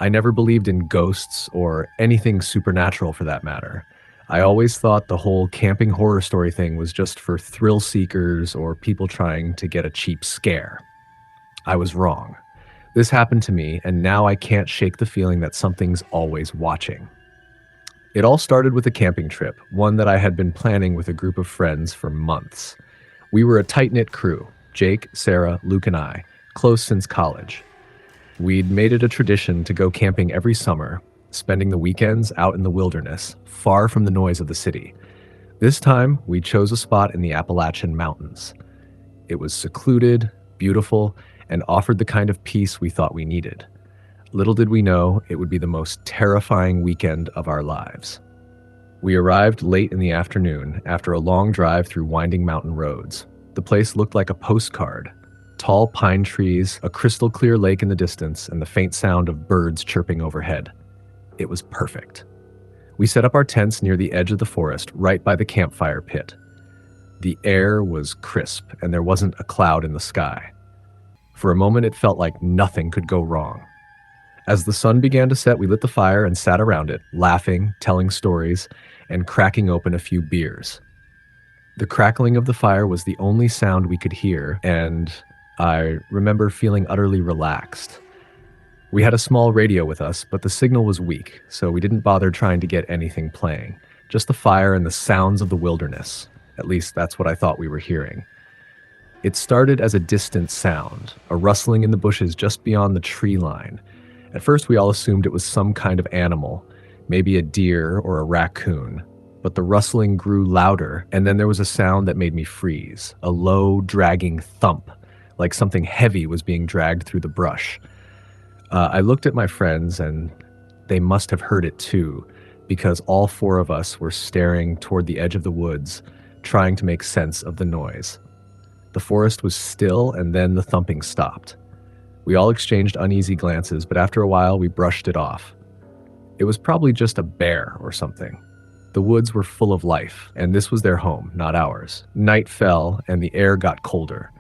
I never believed in ghosts or anything supernatural for that matter. I always thought the whole camping horror story thing was just for thrill seekers or people trying to get a cheap scare. I was wrong. This happened to me, and now I can't shake the feeling that something's always watching. It all started with a camping trip, one that I had been planning with a group of friends for months. We were a tight knit crew: Jake, Sarah, Luke, and I, close since college. We'd made it a tradition to go camping every summer, spending the weekends out in the wilderness, far from the noise of the city. This time, we chose a spot in the Appalachian Mountains. It was secluded, beautiful, and offered the kind of peace we thought we needed. Little did we know it would be the most terrifying weekend of our lives. We arrived late in the afternoon after a long drive through winding mountain roads. The place looked like a postcard. Tall pine trees, a crystal clear lake in the distance, and the faint sound of birds chirping overhead. It was perfect. We set up our tents near the edge of the forest, right by the campfire pit. The air was crisp, and there wasn't a cloud in the sky. For a moment, it felt like nothing could go wrong. As the sun began to set, we lit the fire and sat around it, laughing, telling stories, and cracking open a few beers. The crackling of the fire was the only sound we could hear, and I remember feeling utterly relaxed. We had a small radio with us, but the signal was weak, so we didn't bother trying to get anything playing. Just the fire and the sounds of the wilderness. At least that's what I thought we were hearing. It started as a distant sound, a rustling in the bushes just beyond the tree line. At first, we all assumed it was some kind of animal, maybe a deer or a raccoon. But the rustling grew louder, and then there was a sound that made me freeze, a low, dragging thump, like something heavy was being dragged through the brush. I looked at my friends, and they must have heard it too, because all four of us were staring toward the edge of the woods, trying to make sense of the noise. The forest was still, and then the thumping stopped. We all exchanged uneasy glances, but after a while, we brushed it off. It was probably just a bear or something. The woods were full of life, and this was their home, not ours. Night fell, and the air got colder.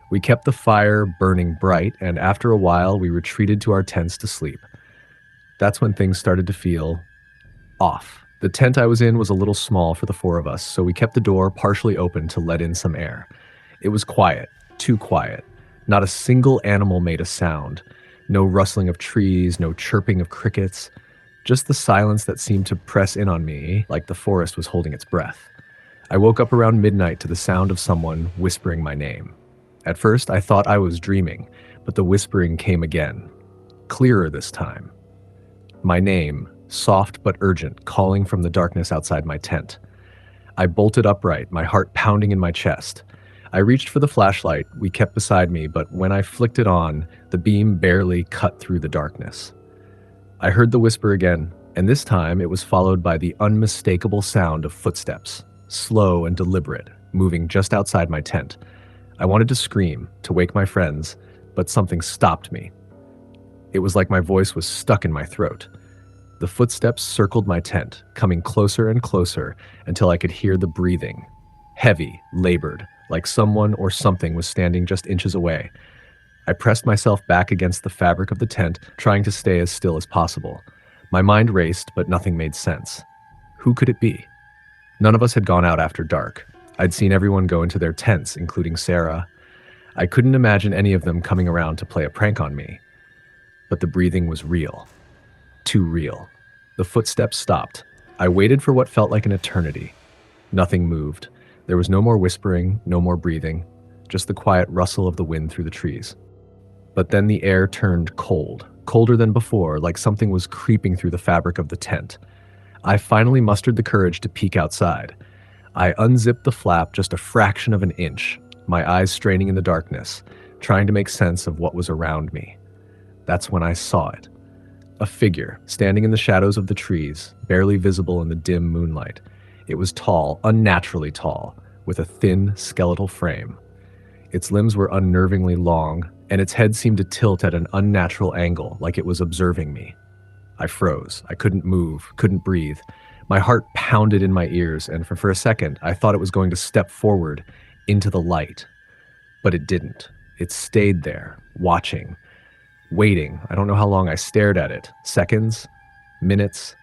We kept the fire burning bright, and after a while, we retreated to our tents to sleep. That's when things started to feel off. The tent I was in was a little small for the four of us, so we kept the door partially open to let in some air. It was quiet, too quiet. Not a single animal made a sound. No rustling of trees, no chirping of crickets. Just the silence that seemed to press in on me like the forest was holding its breath. I woke up around midnight to the sound of someone whispering my name. At first, I thought I was dreaming, but the whispering came again. Clearer this time. My name, soft but urgent, calling from the darkness outside my tent. I bolted upright, my heart pounding in my chest. I reached for the flashlight we kept beside me, but when I flicked it on, the beam barely cut through the darkness. I heard the whisper again, and this time it was followed by the unmistakable sound of footsteps, slow and deliberate, moving just outside my tent. I wanted to scream, to wake my friends, but something stopped me. It was like my voice was stuck in my throat. The footsteps circled my tent, coming closer and closer until I could hear the breathing. Heavy, labored, like someone or something was standing just inches away. I pressed myself back against the fabric of the tent, trying to stay as still as possible. My mind raced, but nothing made sense. Who could it be? None of us had gone out after dark. I'd seen everyone go into their tents, including Sarah. I couldn't imagine any of them coming around to play a prank on me. But the breathing was real. Too real. The footsteps stopped. I waited for what felt like an eternity. Nothing moved. There was no more whispering, no more breathing, just the quiet rustle of the wind through the trees. But then the air turned cold, colder than before, like something was creeping through the fabric of the tent. I finally mustered the courage to peek outside. I unzipped the flap just a fraction of an inch, my eyes straining in the darkness, trying to make sense of what was around me. That's when I saw it. A figure, standing in the shadows of the trees, barely visible in the dim moonlight. It was tall, unnaturally tall, with a thin, skeletal frame. Its limbs were unnervingly long, and its head seemed to tilt at an unnatural angle, like it was observing me. I froze. I couldn't move, couldn't breathe. My heart pounded in my ears, and for a second, I thought it was going to step forward into the light. But it didn't. It stayed there, watching. Waiting. I don't know how long I stared at it. Seconds? Minutes?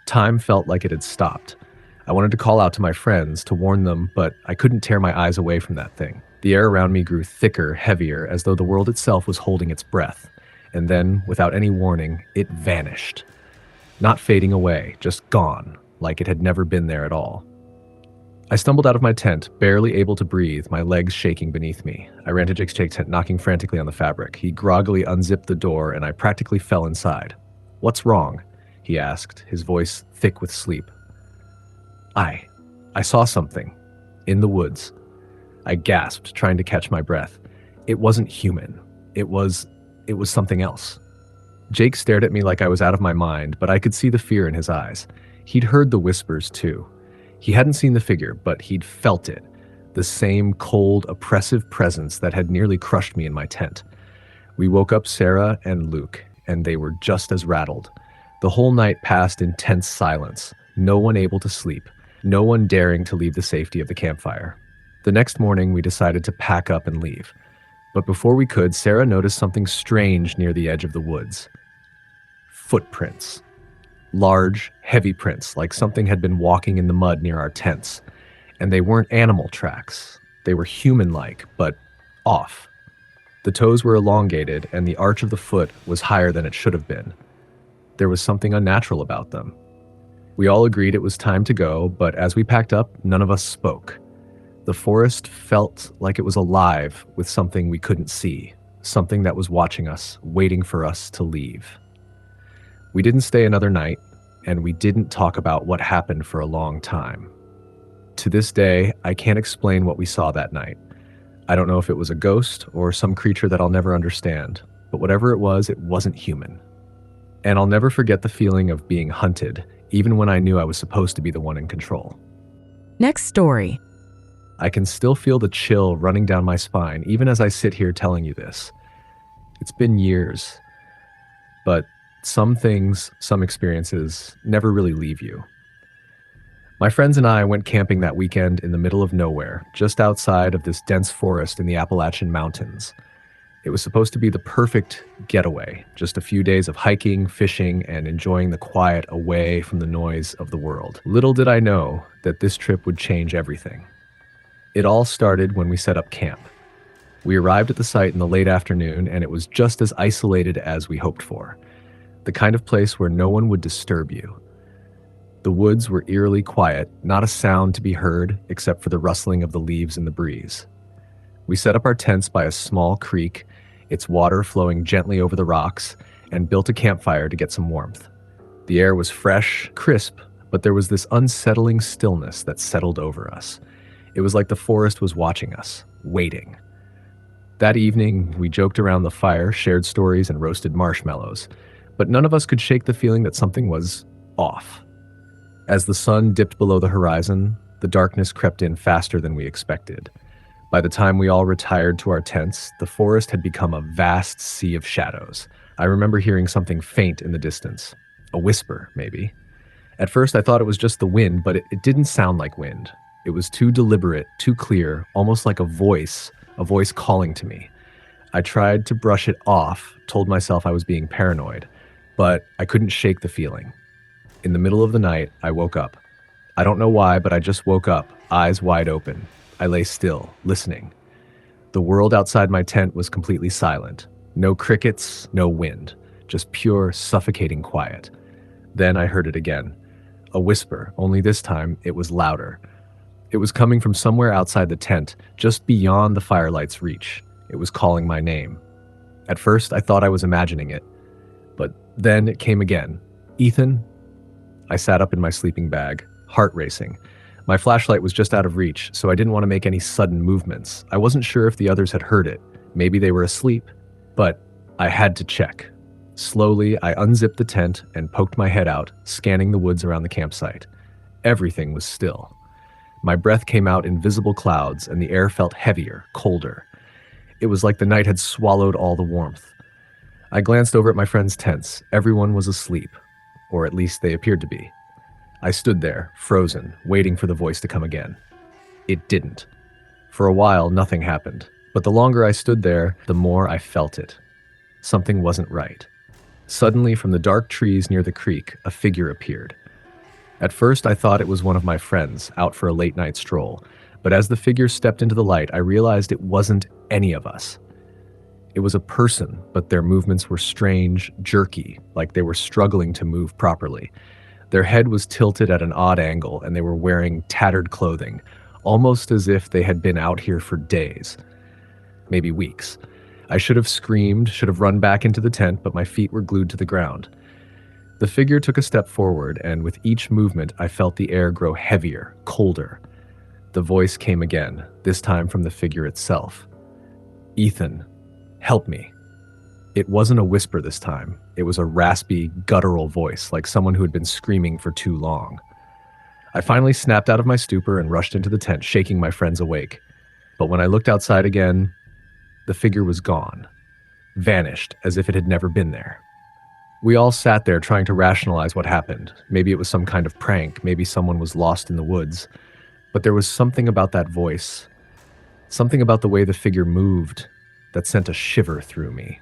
Time felt like it had stopped. I wanted to call out to my friends to warn them, but I couldn't tear my eyes away from that thing. The air around me grew thicker, heavier, as though the world itself was holding its breath. And then, without any warning, it vanished. Not fading away, just gone, like it had never been there at all. I stumbled out of my tent, barely able to breathe, my legs shaking beneath me. I ran to Jake's tent, knocking frantically on the fabric. He groggily unzipped the door, and I practically fell inside. "What's wrong?" he asked, his voice thick with sleep. I saw something. In the woods. I gasped, trying to catch my breath. It wasn't human. It was something else. Jake stared at me like I was out of my mind, but I could see the fear in his eyes. He'd heard the whispers, too. He hadn't seen the figure, but he'd felt it. The same cold, oppressive presence that had nearly crushed me in my tent. We woke up Sarah and Luke, and they were just as rattled. The whole night passed in tense silence. No one able to sleep. No one daring to leave the safety of the campfire. The next morning, we decided to pack up and leave. But before we could, Sarah noticed something strange near the edge of the woods. Footprints. Large, heavy prints, like something had been walking in the mud near our tents. And they weren't animal tracks. They were human-like, but off. The toes were elongated, and the arch of the foot was higher than it should have been. There was something unnatural about them. We all agreed it was time to go, but as we packed up, none of us spoke. The forest felt like it was alive with something we couldn't see, something that was watching us, waiting for us to leave. We didn't stay another night, and we didn't talk about what happened for a long time. To this day, I can't explain what we saw that night. I don't know if it was a ghost or some creature that I'll never understand, but whatever it wasn't human. And I'll never forget the feeling of being hunted, even when I knew I was supposed to be the one in control. Next story. I can still feel the chill running down my spine, even as I sit here telling you this. It's been years, but some things, some experiences never really leave you. My friends and I went camping that weekend in the middle of nowhere, just outside of this dense forest in the Appalachian Mountains. It was supposed to be the perfect getaway, just a few days of hiking, fishing, and enjoying the quiet away from the noise of the world. Little did I know that this trip would change everything. It all started when we set up camp. We arrived at the site in the late afternoon, and it was just as isolated as we hoped for. The kind of place where no one would disturb you. The woods were eerily quiet, not a sound to be heard except for the rustling of the leaves in the breeze. We set up our tents by a small creek, its water flowing gently over the rocks, and built a campfire to get some warmth. The air was fresh, crisp, but there was this unsettling stillness that settled over us. It was like the forest was watching us, waiting. That evening, we joked around the fire, shared stories, and roasted marshmallows, but none of us could shake the feeling that something was off. As the sun dipped below the horizon, the darkness crept in faster than we expected. By the time we all retired to our tents, the forest had become a vast sea of shadows. I remember hearing something faint in the distance. A whisper, maybe. At first, I thought it was just the wind, but it didn't sound like wind. It was too deliberate, too clear, almost like a voice calling to me. I tried to brush it off, told myself I was being paranoid, but I couldn't shake the feeling. In the middle of the night, I woke up. I don't know why, but I just woke up, eyes wide open. I lay still, listening. The world outside my tent was completely silent. No crickets, no wind, just pure, suffocating quiet. Then I heard it again. A whisper, only this time it was louder. It was coming from somewhere outside the tent, just beyond the firelight's reach. It was calling my name. At first, I thought I was imagining it. But then it came again. "Ethan?" I sat up in my sleeping bag, heart racing. My flashlight was just out of reach, so I didn't want to make any sudden movements. I wasn't sure if the others had heard it. Maybe they were asleep. But I had to check. Slowly, I unzipped the tent and poked my head out, scanning the woods around the campsite. Everything was still. My breath came out in visible clouds, and the air felt heavier, colder. It was like the night had swallowed all the warmth. I glanced over at my friends' tents. Everyone was asleep, or at least they appeared to be. I stood there, frozen, waiting for the voice to come again. It didn't. For a while, nothing happened, but the longer I stood there, the more I felt it. Something wasn't right. Suddenly, from the dark trees near the creek, a figure appeared. At first, I thought it was one of my friends out for a late night stroll, but as the figure stepped into the light, I realized it wasn't any of us. It was a person, but their movements were strange, jerky, like they were struggling to move properly. Their head was tilted at an odd angle, and they were wearing tattered clothing, almost as if they had been out here for days, maybe weeks. I should have screamed, should have run back into the tent, but my feet were glued to the ground. The figure took a step forward, and with each movement, I felt the air grow heavier, colder. The voice came again, this time from the figure itself. "Ethan, help me." It wasn't a whisper this time. It was a raspy, guttural voice, like someone who had been screaming for too long. I finally snapped out of my stupor and rushed into the tent, shaking my friends awake. But when I looked outside again, the figure was gone, vanished as if it had never been there. We all sat there trying to rationalize what happened. Maybe it was some kind of prank, maybe someone was lost in the woods. But there was something about that voice, something about the way the figure moved, that sent a shiver through me.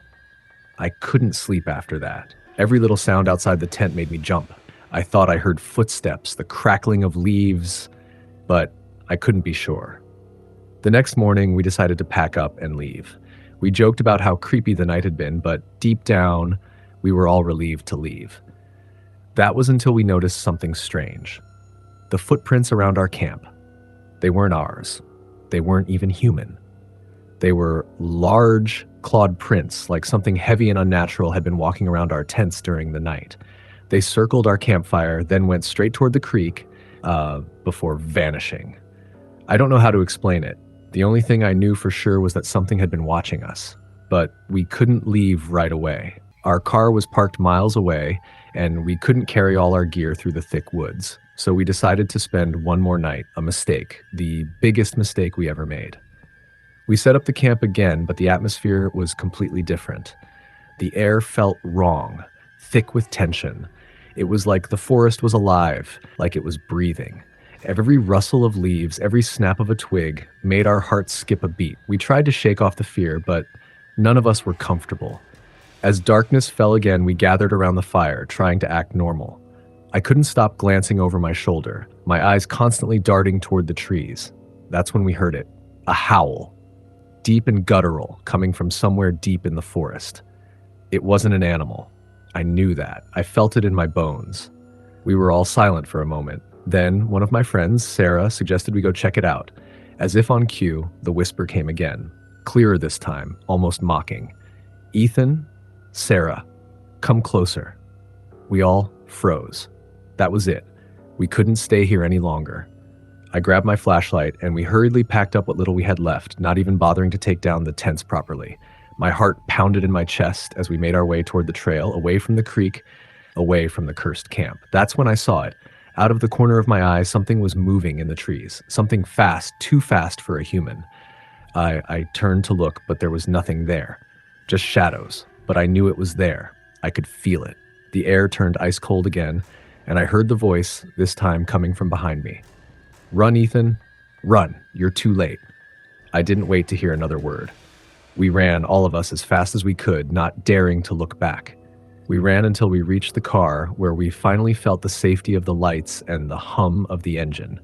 I couldn't sleep after that. Every little sound outside the tent made me jump. I thought I heard footsteps, the crackling of leaves, but I couldn't be sure. The next morning, we decided to pack up and leave. We joked about how creepy the night had been, but deep down, we were all relieved to leave. That was until we noticed something strange. The footprints around our camp. They weren't ours. They weren't even human. They were large, clawed prints, like something heavy and unnatural had been walking around our tents during the night. They circled our campfire, then went straight toward the creek, before vanishing. I don't know how to explain it. The only thing I knew for sure was that something had been watching us, but we couldn't leave right away. Our car was parked miles away, and we couldn't carry all our gear through the thick woods, so we decided to spend one more night, a mistake, the biggest mistake we ever made. We set up the camp again, but the atmosphere was completely different. The air felt wrong, thick with tension. It was like the forest was alive, like it was breathing. Every rustle of leaves, every snap of a twig made our hearts skip a beat. We tried to shake off the fear, but none of us were comfortable. As darkness fell again, we gathered around the fire, trying to act normal. I couldn't stop glancing over my shoulder, my eyes constantly darting toward the trees. That's when we heard it, a howl. Deep and guttural, coming from somewhere deep in the forest. It wasn't an animal. I knew that. I felt it in my bones. We were all silent for a moment. Then, one of my friends, Sarah, suggested we go check it out. As if on cue, the whisper came again. Clearer this time, almost mocking. "Ethan, Sarah, come closer." We all froze. That was it. We couldn't stay here any longer. I grabbed my flashlight, and we hurriedly packed up what little we had left, not even bothering to take down the tents properly. My heart pounded in my chest as we made our way toward the trail, away from the creek, away from the cursed camp. That's when I saw it. Out of the corner of my eye, something was moving in the trees. Something fast, too fast for a human. I turned to look, but there was nothing there. Just shadows, but I knew it was there. I could feel it. The air turned ice cold again, and I heard the voice, this time coming from behind me. "Run, Ethan. Run. You're too late." I didn't wait to hear another word. We ran, all of us, as fast as we could, not daring to look back. We ran until we reached the car, where we finally felt the safety of the lights and the hum of the engine.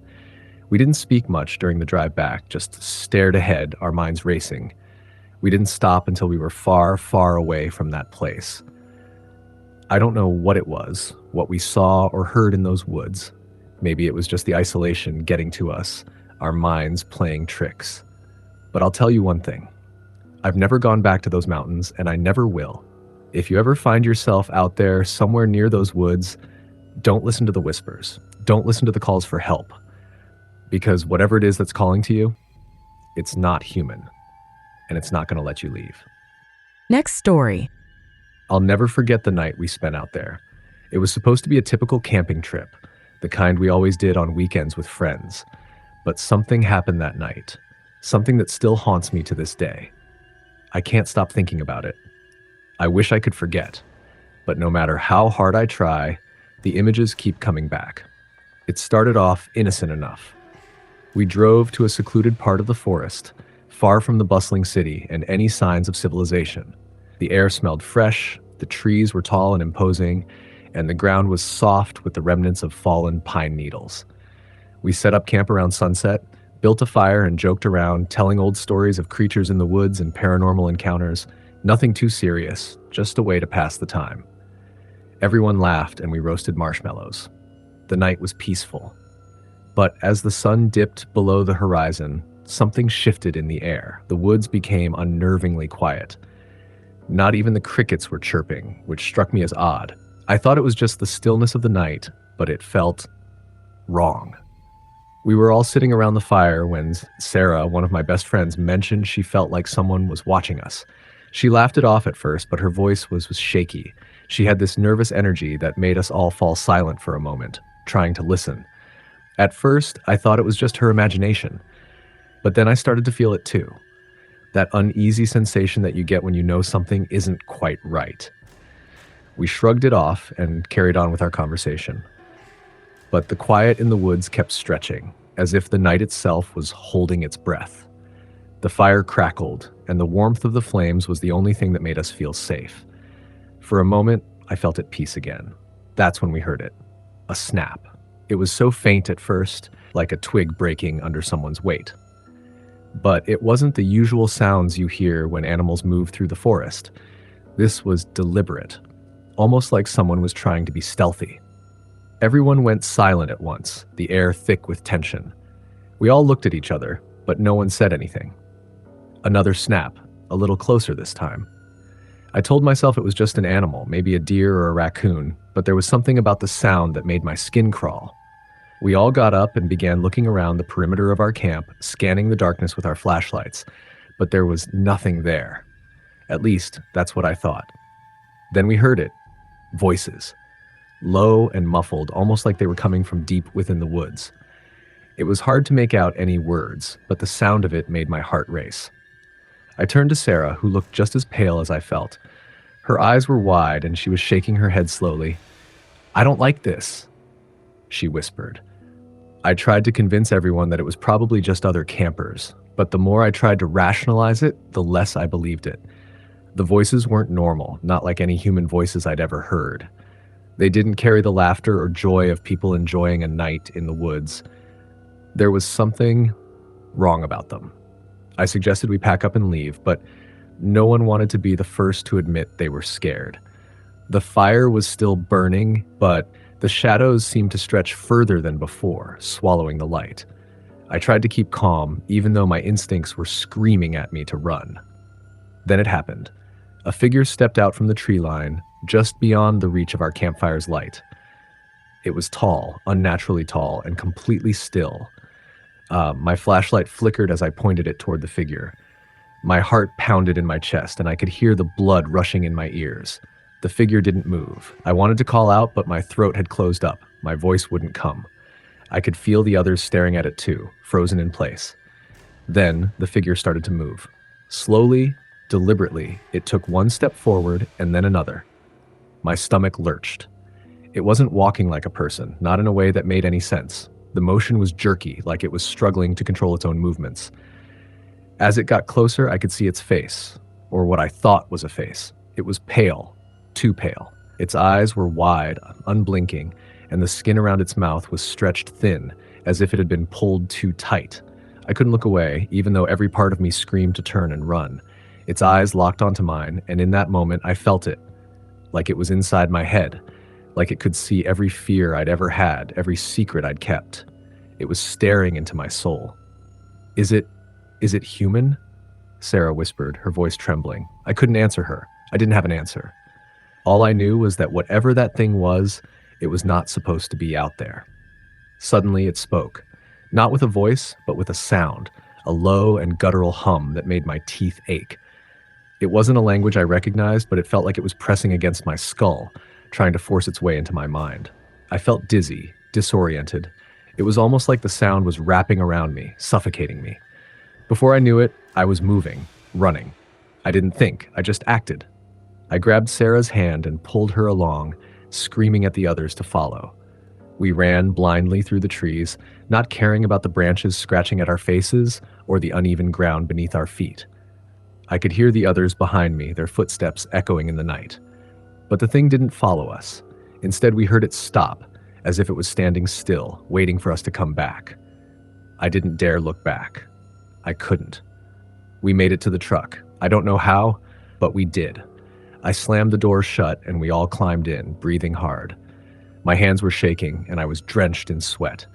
We didn't speak much during the drive back, just stared ahead, our minds racing. We didn't stop until we were far, far away from that place. I don't know what it was, what we saw or heard in those woods. Maybe it was just the isolation getting to us, our minds playing tricks. But I'll tell you one thing. I've never gone back to those mountains, and I never will. If you ever find yourself out there somewhere near those woods, don't listen to the whispers. Don't listen to the calls for help. Because whatever it is that's calling to you, it's not human, and it's not going to let you leave. Next story. I'll never forget the night we spent out there. It was supposed to be a typical camping trip, the kind we always did on weekends with friends. But something happened that night, something that still haunts me to this day. I can't stop thinking about it. I wish I could forget, but no matter how hard I try, the images keep coming back. It started off innocent enough. We drove to a secluded part of the forest, far from the bustling city and any signs of civilization. The air smelled fresh, the trees were tall and imposing, and the ground was soft with the remnants of fallen pine needles. We set up camp around sunset, built a fire, and joked around, telling old stories of creatures in the woods and paranormal encounters. Nothing too serious, just a way to pass the time. Everyone laughed, and we roasted marshmallows. The night was peaceful. But as the sun dipped below the horizon, something shifted in the air. The woods became unnervingly quiet. Not even the crickets were chirping, which struck me as odd. I thought it was just the stillness of the night, but it felt wrong. We were all sitting around the fire when Sarah, one of my best friends, mentioned she felt like someone was watching us. She laughed it off at first, but her voice was shaky. She had this nervous energy that made us all fall silent for a moment, trying to listen. At first, I thought it was just her imagination, but then I started to feel it too. That uneasy sensation that you get when you know something isn't quite right. We shrugged it off and carried on with our conversation. But the quiet in the woods kept stretching, as if the night itself was holding its breath. The fire crackled, and the warmth of the flames was the only thing that made us feel safe. For a moment, I felt at peace again. That's when we heard it. A snap. It was so faint at first, like a twig breaking under someone's weight. But it wasn't the usual sounds you hear when animals move through the forest. This was deliberate, almost like someone was trying to be stealthy. Everyone went silent at once, the air thick with tension. We all looked at each other, but no one said anything. Another snap, a little closer this time. I told myself it was just an animal, maybe a deer or a raccoon, but there was something about the sound that made my skin crawl. We all got up and began looking around the perimeter of our camp, scanning the darkness with our flashlights, but there was nothing there. At least, that's what I thought. Then we heard it. Voices. Low and muffled, almost like they were coming from deep within the woods. It was hard to make out any words, but the sound of it made my heart race. I turned to Sarah, who looked just as pale as I felt. Her eyes were wide, and she was shaking her head slowly. "I don't like this," she whispered. I tried to convince everyone that it was probably just other campers, but the more I tried to rationalize it, the less I believed it. The voices weren't normal, not like any human voices I'd ever heard. They didn't carry the laughter or joy of people enjoying a night in the woods. There was something wrong about them. I suggested we pack up and leave, but no one wanted to be the first to admit they were scared. The fire was still burning, but the shadows seemed to stretch further than before, swallowing the light. I tried to keep calm, even though my instincts were screaming at me to run. Then it happened. A figure stepped out from the tree line, just beyond the reach of our campfire's light. It was tall, unnaturally tall, and completely still. My flashlight flickered as I pointed it toward the figure. My heart pounded in my chest, and I could hear the blood rushing in my ears. The figure didn't move. I wanted to call out, but my throat had closed up. My voice wouldn't come. I could feel the others staring at it too, frozen in place. Then the figure started to move. Slowly, deliberately, it took one step forward and then another. My stomach lurched. It wasn't walking like a person, not in a way that made any sense. The motion was jerky, like it was struggling to control its own movements. As it got closer, I could see its face, or what I thought was a face. It was pale, too pale. Its eyes were wide, unblinking, and the skin around its mouth was stretched thin, as if it had been pulled too tight. I couldn't look away, even though every part of me screamed to turn and run. Its eyes locked onto mine, and in that moment I felt it, like it was inside my head, like it could see every fear I'd ever had, every secret I'd kept. It was staring into my soul. Is it human?" Sarah whispered, her voice trembling. I couldn't answer her. I didn't have an answer. All I knew was that whatever that thing was, it was not supposed to be out there. Suddenly it spoke, not with a voice, but with a sound, a low and guttural hum that made my teeth ache. It wasn't a language I recognized, but it felt like it was pressing against my skull, trying to force its way into my mind. I felt dizzy, disoriented. It was almost like the sound was wrapping around me, suffocating me. Before I knew it, I was moving, running. I didn't think, I just acted. I grabbed Sarah's hand and pulled her along, screaming at the others to follow. We ran blindly through the trees, not caring about the branches scratching at our faces or the uneven ground beneath our feet. I could hear the others behind me, their footsteps echoing in the night. But the thing didn't follow us. Instead, we heard it stop, as if it was standing still, waiting for us to come back. I didn't dare look back. I couldn't. We made it to the truck. I don't know how, but we did. I slammed the door shut and we all climbed in, breathing hard. My hands were shaking and I was drenched in sweat.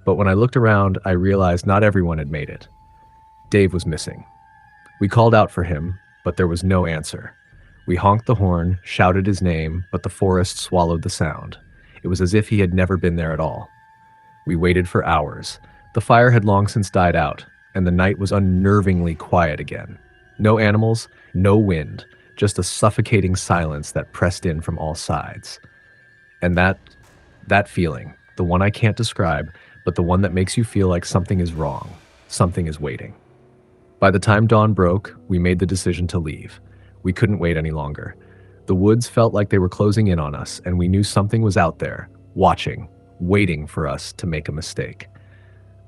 But when I looked around, I realized not everyone had made it. Dave was missing. We called out for him, but there was no answer. We honked the horn, shouted his name, but the forest swallowed the sound. It was as if he had never been there at all. We waited for hours. The fire had long since died out, and the night was unnervingly quiet again. No animals, no wind, just a suffocating silence that pressed in from all sides. And that feeling, the one I can't describe, but the one that makes you feel like something is wrong, something is waiting. By the time dawn broke, we made the decision to leave. We couldn't wait any longer. The woods felt like they were closing in on us, and we knew something was out there, watching, waiting for us to make a mistake.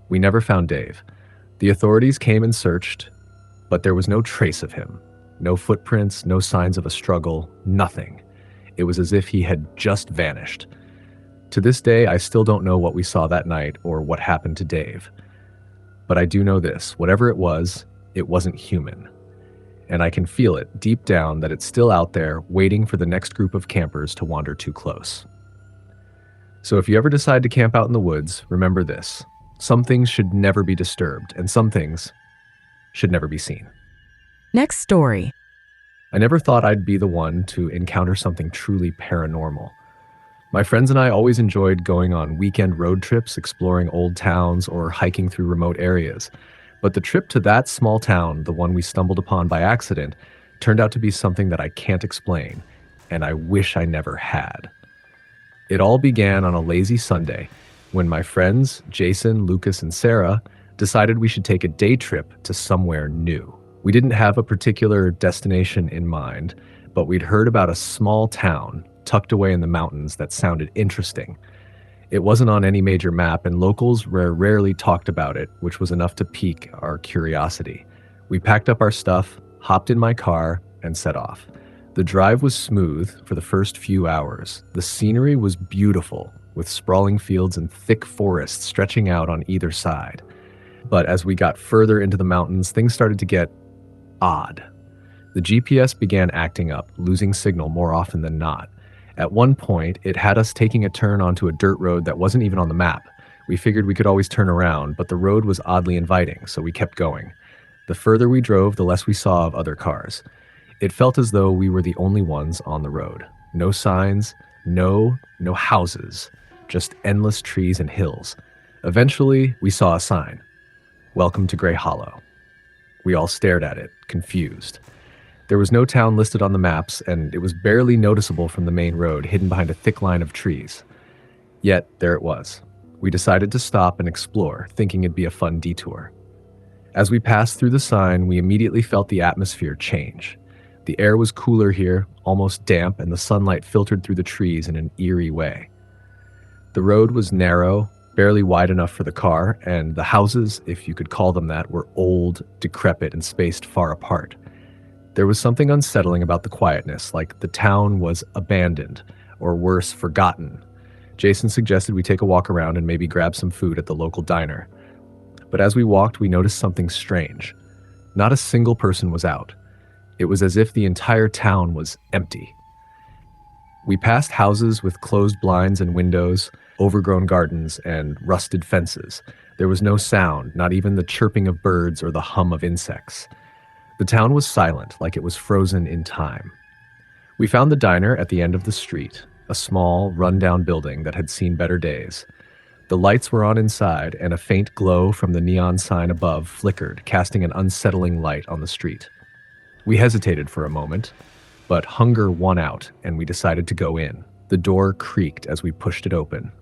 We never found Dave. The authorities came and searched, but there was no trace of him. No footprints, no signs of a struggle, nothing. It was as if he had just vanished. To this day, I still don't know what we saw that night or what happened to Dave. But I do know this, whatever it wasn't human. And I can feel it deep down that it's still out there waiting for the next group of campers to wander too close. So if you ever decide to camp out in the woods, remember this. Some things should never be disturbed, and some things should never be seen. Next story. I never thought I'd be the one to encounter something truly paranormal. My friends and I always enjoyed going on weekend road trips, exploring old towns, or hiking through remote areas. But the trip to that small town, the one we stumbled upon by accident, turned out to be something that I can't explain, and I wish I never had. It all began on a lazy Sunday when my friends, Jason, Lucas, and Sarah, decided we should take a day trip to somewhere new. We didn't have a particular destination in mind, but we'd heard about a small town tucked away in the mountains that sounded interesting. It wasn't on any major map, and locals rarely talked about it, which was enough to pique our curiosity. We packed up our stuff, hopped in my car, and set off. The drive was smooth for the first few hours. The scenery was beautiful, with sprawling fields and thick forests stretching out on either side. But as we got further into the mountains, things started to get odd. The GPS began acting up, losing signal more often than not. At one point, it had us taking a turn onto a dirt road that wasn't even on the map. We figured we could always turn around, but the road was oddly inviting, so we kept going. The further we drove, the less we saw of other cars. It felt as though we were the only ones on the road. No signs, no houses, just endless trees and hills. Eventually, we saw a sign. Welcome to Gray Hollow. We all stared at it, confused. There was no town listed on the maps, and it was barely noticeable from the main road, hidden behind a thick line of trees. Yet, there it was. We decided to stop and explore, thinking it'd be a fun detour. As we passed through the sign, we immediately felt the atmosphere change. The air was cooler here, almost damp, and the sunlight filtered through the trees in an eerie way. The road was narrow, barely wide enough for the car, and the houses, if you could call them that, were old, decrepit, and spaced far apart. There was something unsettling about the quietness, like the town was abandoned, or worse, forgotten. Jason suggested we take a walk around and maybe grab some food at the local diner. But as we walked, we noticed something strange. Not a single person was out. It was as if the entire town was empty. We passed houses with closed blinds and windows, overgrown gardens, and rusted fences. There was no sound, not even the chirping of birds or the hum of insects. The town was silent, like it was frozen in time. We found the diner at the end of the street, a small, run-down building that had seen better days. The lights were on inside, and a faint glow from the neon sign above flickered, casting an unsettling light on the street. We hesitated for a moment, but hunger won out, and we decided to go in. The door creaked as we pushed it open.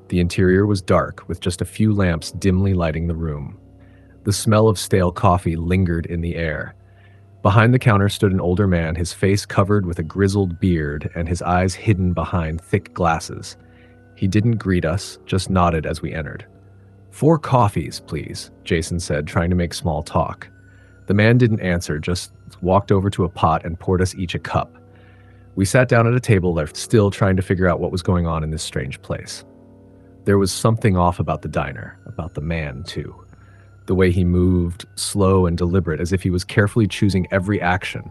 The interior was dark, with just a few lamps dimly lighting the room. The smell of stale coffee lingered in the air. Behind the counter stood an older man, his face covered with a grizzled beard and his eyes hidden behind thick glasses. He didn't greet us, just nodded as we entered. 4 coffees, please, Jason said, trying to make small talk. The man didn't answer, just walked over to a pot and poured us each a cup. We sat down at a table left, still trying to figure out what was going on in this strange place. There was something off about the diner, about the man, too. The way he moved, slow and deliberate, as if he was carefully choosing every action.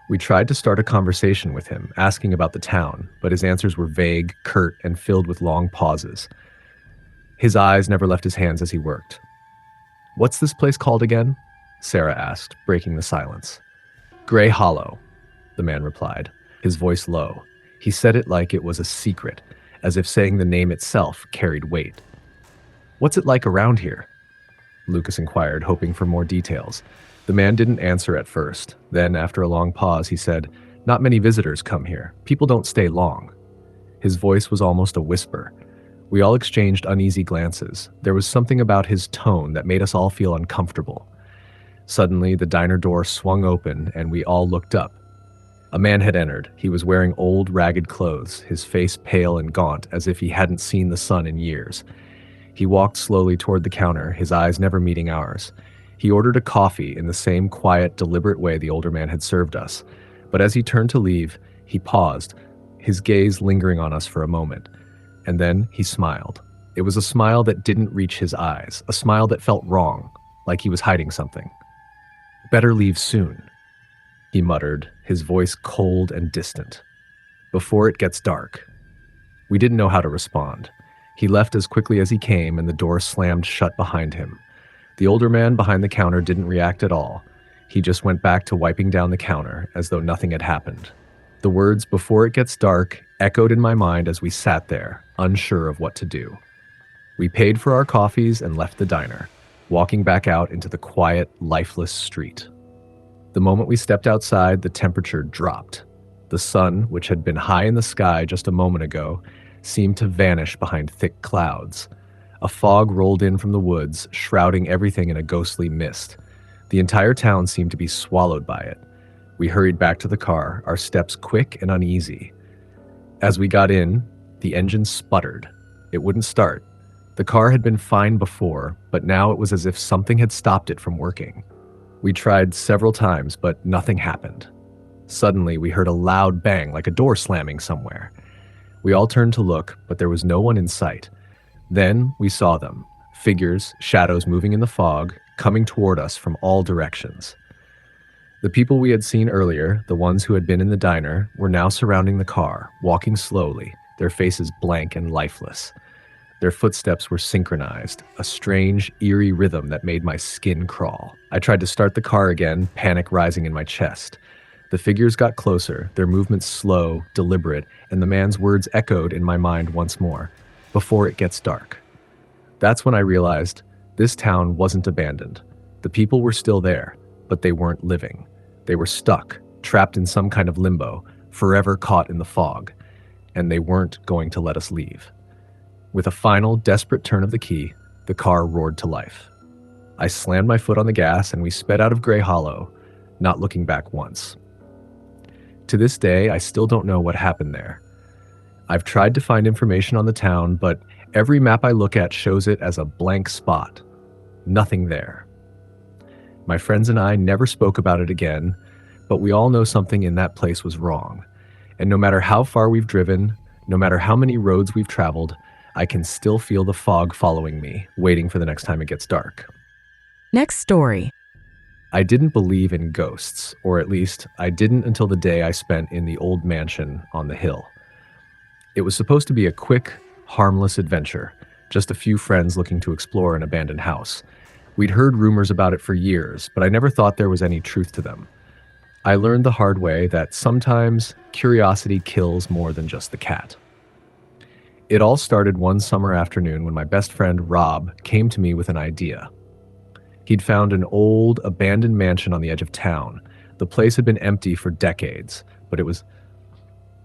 We tried to start a conversation with him, asking about the town, but his answers were vague, curt, and filled with long pauses. His eyes never left his hands as he worked. "What's this place called again?" Sarah asked, breaking the silence. "Gray Hollow," the man replied, his voice low. He said it like it was a secret, as if saying the name itself carried weight. "What's it like around here?" Lucas inquired, hoping for more details. The man didn't answer at first. Then, after a long pause, he said, "Not many visitors come here. People don't stay long." His voice was almost a whisper. We all exchanged uneasy glances. There was something about his tone that made us all feel uncomfortable. Suddenly, the diner door swung open, and we all looked up. A man had entered. He was wearing old, ragged clothes, his face pale and gaunt, as if he hadn't seen the sun in years. He walked slowly toward the counter, his eyes never meeting ours. He ordered a coffee in the same quiet, deliberate way the older man had served us. But as he turned to leave, he paused, his gaze lingering on us for a moment. And then he smiled. It was a smile that didn't reach his eyes, a smile that felt wrong, like he was hiding something. "Better leave soon," he muttered, his voice cold and distant. "Before it gets dark." We didn't know how to respond. He left as quickly as he came, and the door slammed shut behind him. The older man behind the counter didn't react at all. He just went back to wiping down the counter, as though nothing had happened. The words "before it gets dark" echoed in my mind as we sat there, unsure of what to do. We paid for our coffees and left the diner, walking back out into the quiet, lifeless street. The moment we stepped outside, the temperature dropped. The sun, which had been high in the sky just a moment ago, seemed to vanish behind thick clouds. A fog rolled in from the woods, shrouding everything in a ghostly mist. The entire town seemed to be swallowed by it. We hurried back to the car, our steps quick and uneasy. As we got in, the engine sputtered. It wouldn't start. The car had been fine before, but now it was as if something had stopped it from working. We tried several times, but nothing happened. Suddenly, we heard a loud bang, like a door slamming somewhere. We all turned to look, but there was no one in sight. Then we saw them, figures, shadows moving in the fog, coming toward us from all directions. The people we had seen earlier, the ones who had been in the diner, were now surrounding the car, walking slowly, their faces blank and lifeless. Their footsteps were synchronized, a strange, eerie rhythm that made my skin crawl. I tried to start the car again, panic rising in my chest. The figures got closer, their movements slow, deliberate, and the man's words echoed in my mind once more. "Before it gets dark." That's when I realized this town wasn't abandoned. The people were still there, but they weren't living. They were stuck, trapped in some kind of limbo, forever caught in the fog, and they weren't going to let us leave. With a final, desperate turn of the key, the car roared to life. I slammed my foot on the gas and we sped out of Gray Hollow, not looking back once. To this day, I still don't know what happened there. I've tried to find information on the town, but every map I look at shows it as a blank spot. Nothing there. My friends and I never spoke about it again, but we all know something in that place was wrong. And no matter how far we've driven, no matter how many roads we've traveled, I can still feel the fog following me, waiting for the next time it gets dark. Next story. I didn't believe in ghosts, or at least I didn't until the day I spent in the old mansion on the hill. It was supposed to be a quick, harmless adventure, just a few friends looking to explore an abandoned house. We'd heard rumors about it for years, but I never thought there was any truth to them. I learned the hard way that sometimes curiosity kills more than just the cat. It all started one summer afternoon when my best friend Rob came to me with an idea. He'd found an old, abandoned mansion on the edge of town. The place had been empty for decades, but it was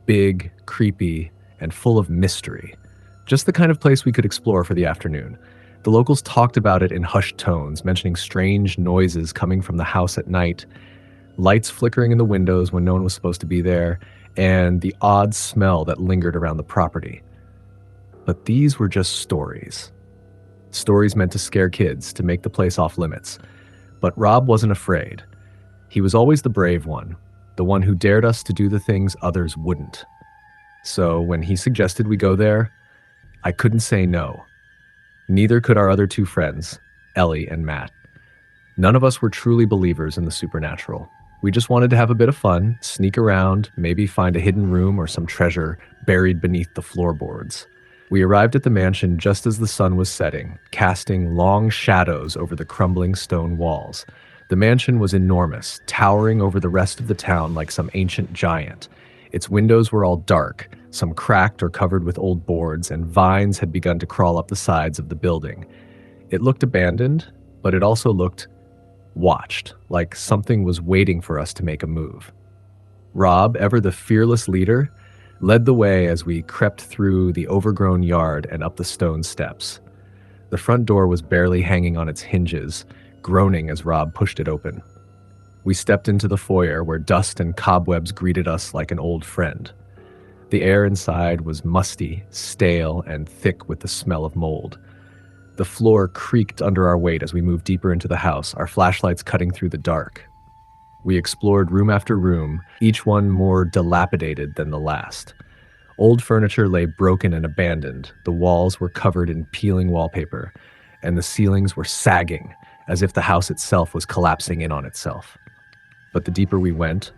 big, creepy, and full of mystery. Just the kind of place we could explore for the afternoon. The locals talked about it in hushed tones, mentioning strange noises coming from the house at night, lights flickering in the windows when no one was supposed to be there, and the odd smell that lingered around the property. But these were just stories. Stories meant to scare kids, to make the place off limits. But Rob wasn't afraid. He was always the brave one, the one who dared us to do the things others wouldn't. So when he suggested we go there, I couldn't say no. Neither could our other two friends, Ellie and Matt. None of us were truly believers in the supernatural. We just wanted to have a bit of fun, sneak around, maybe find a hidden room or some treasure buried beneath the floorboards. We arrived at the mansion just as the sun was setting, casting long shadows over the crumbling stone walls. The mansion was enormous, towering over the rest of the town like some ancient giant. Its windows were all dark, some cracked or covered with old boards, and vines had begun to crawl up the sides of the building. It looked abandoned, but it also looked watched, like something was waiting for us to make a move. Rob, ever the fearless leader, led the way as we crept through the overgrown yard and up the stone steps. The front door was barely hanging on its hinges, groaning as Rob pushed it open. We stepped into the foyer where dust and cobwebs greeted us like an old friend. The air inside was musty, stale, and thick with the smell of mold. The floor creaked under our weight as we moved deeper into the house, our flashlights cutting through the dark. We explored room after room, each one more dilapidated than the last. Old furniture lay broken and abandoned, the walls were covered in peeling wallpaper, and the ceilings were sagging, as if the house itself was collapsing in on itself. But the deeper we went,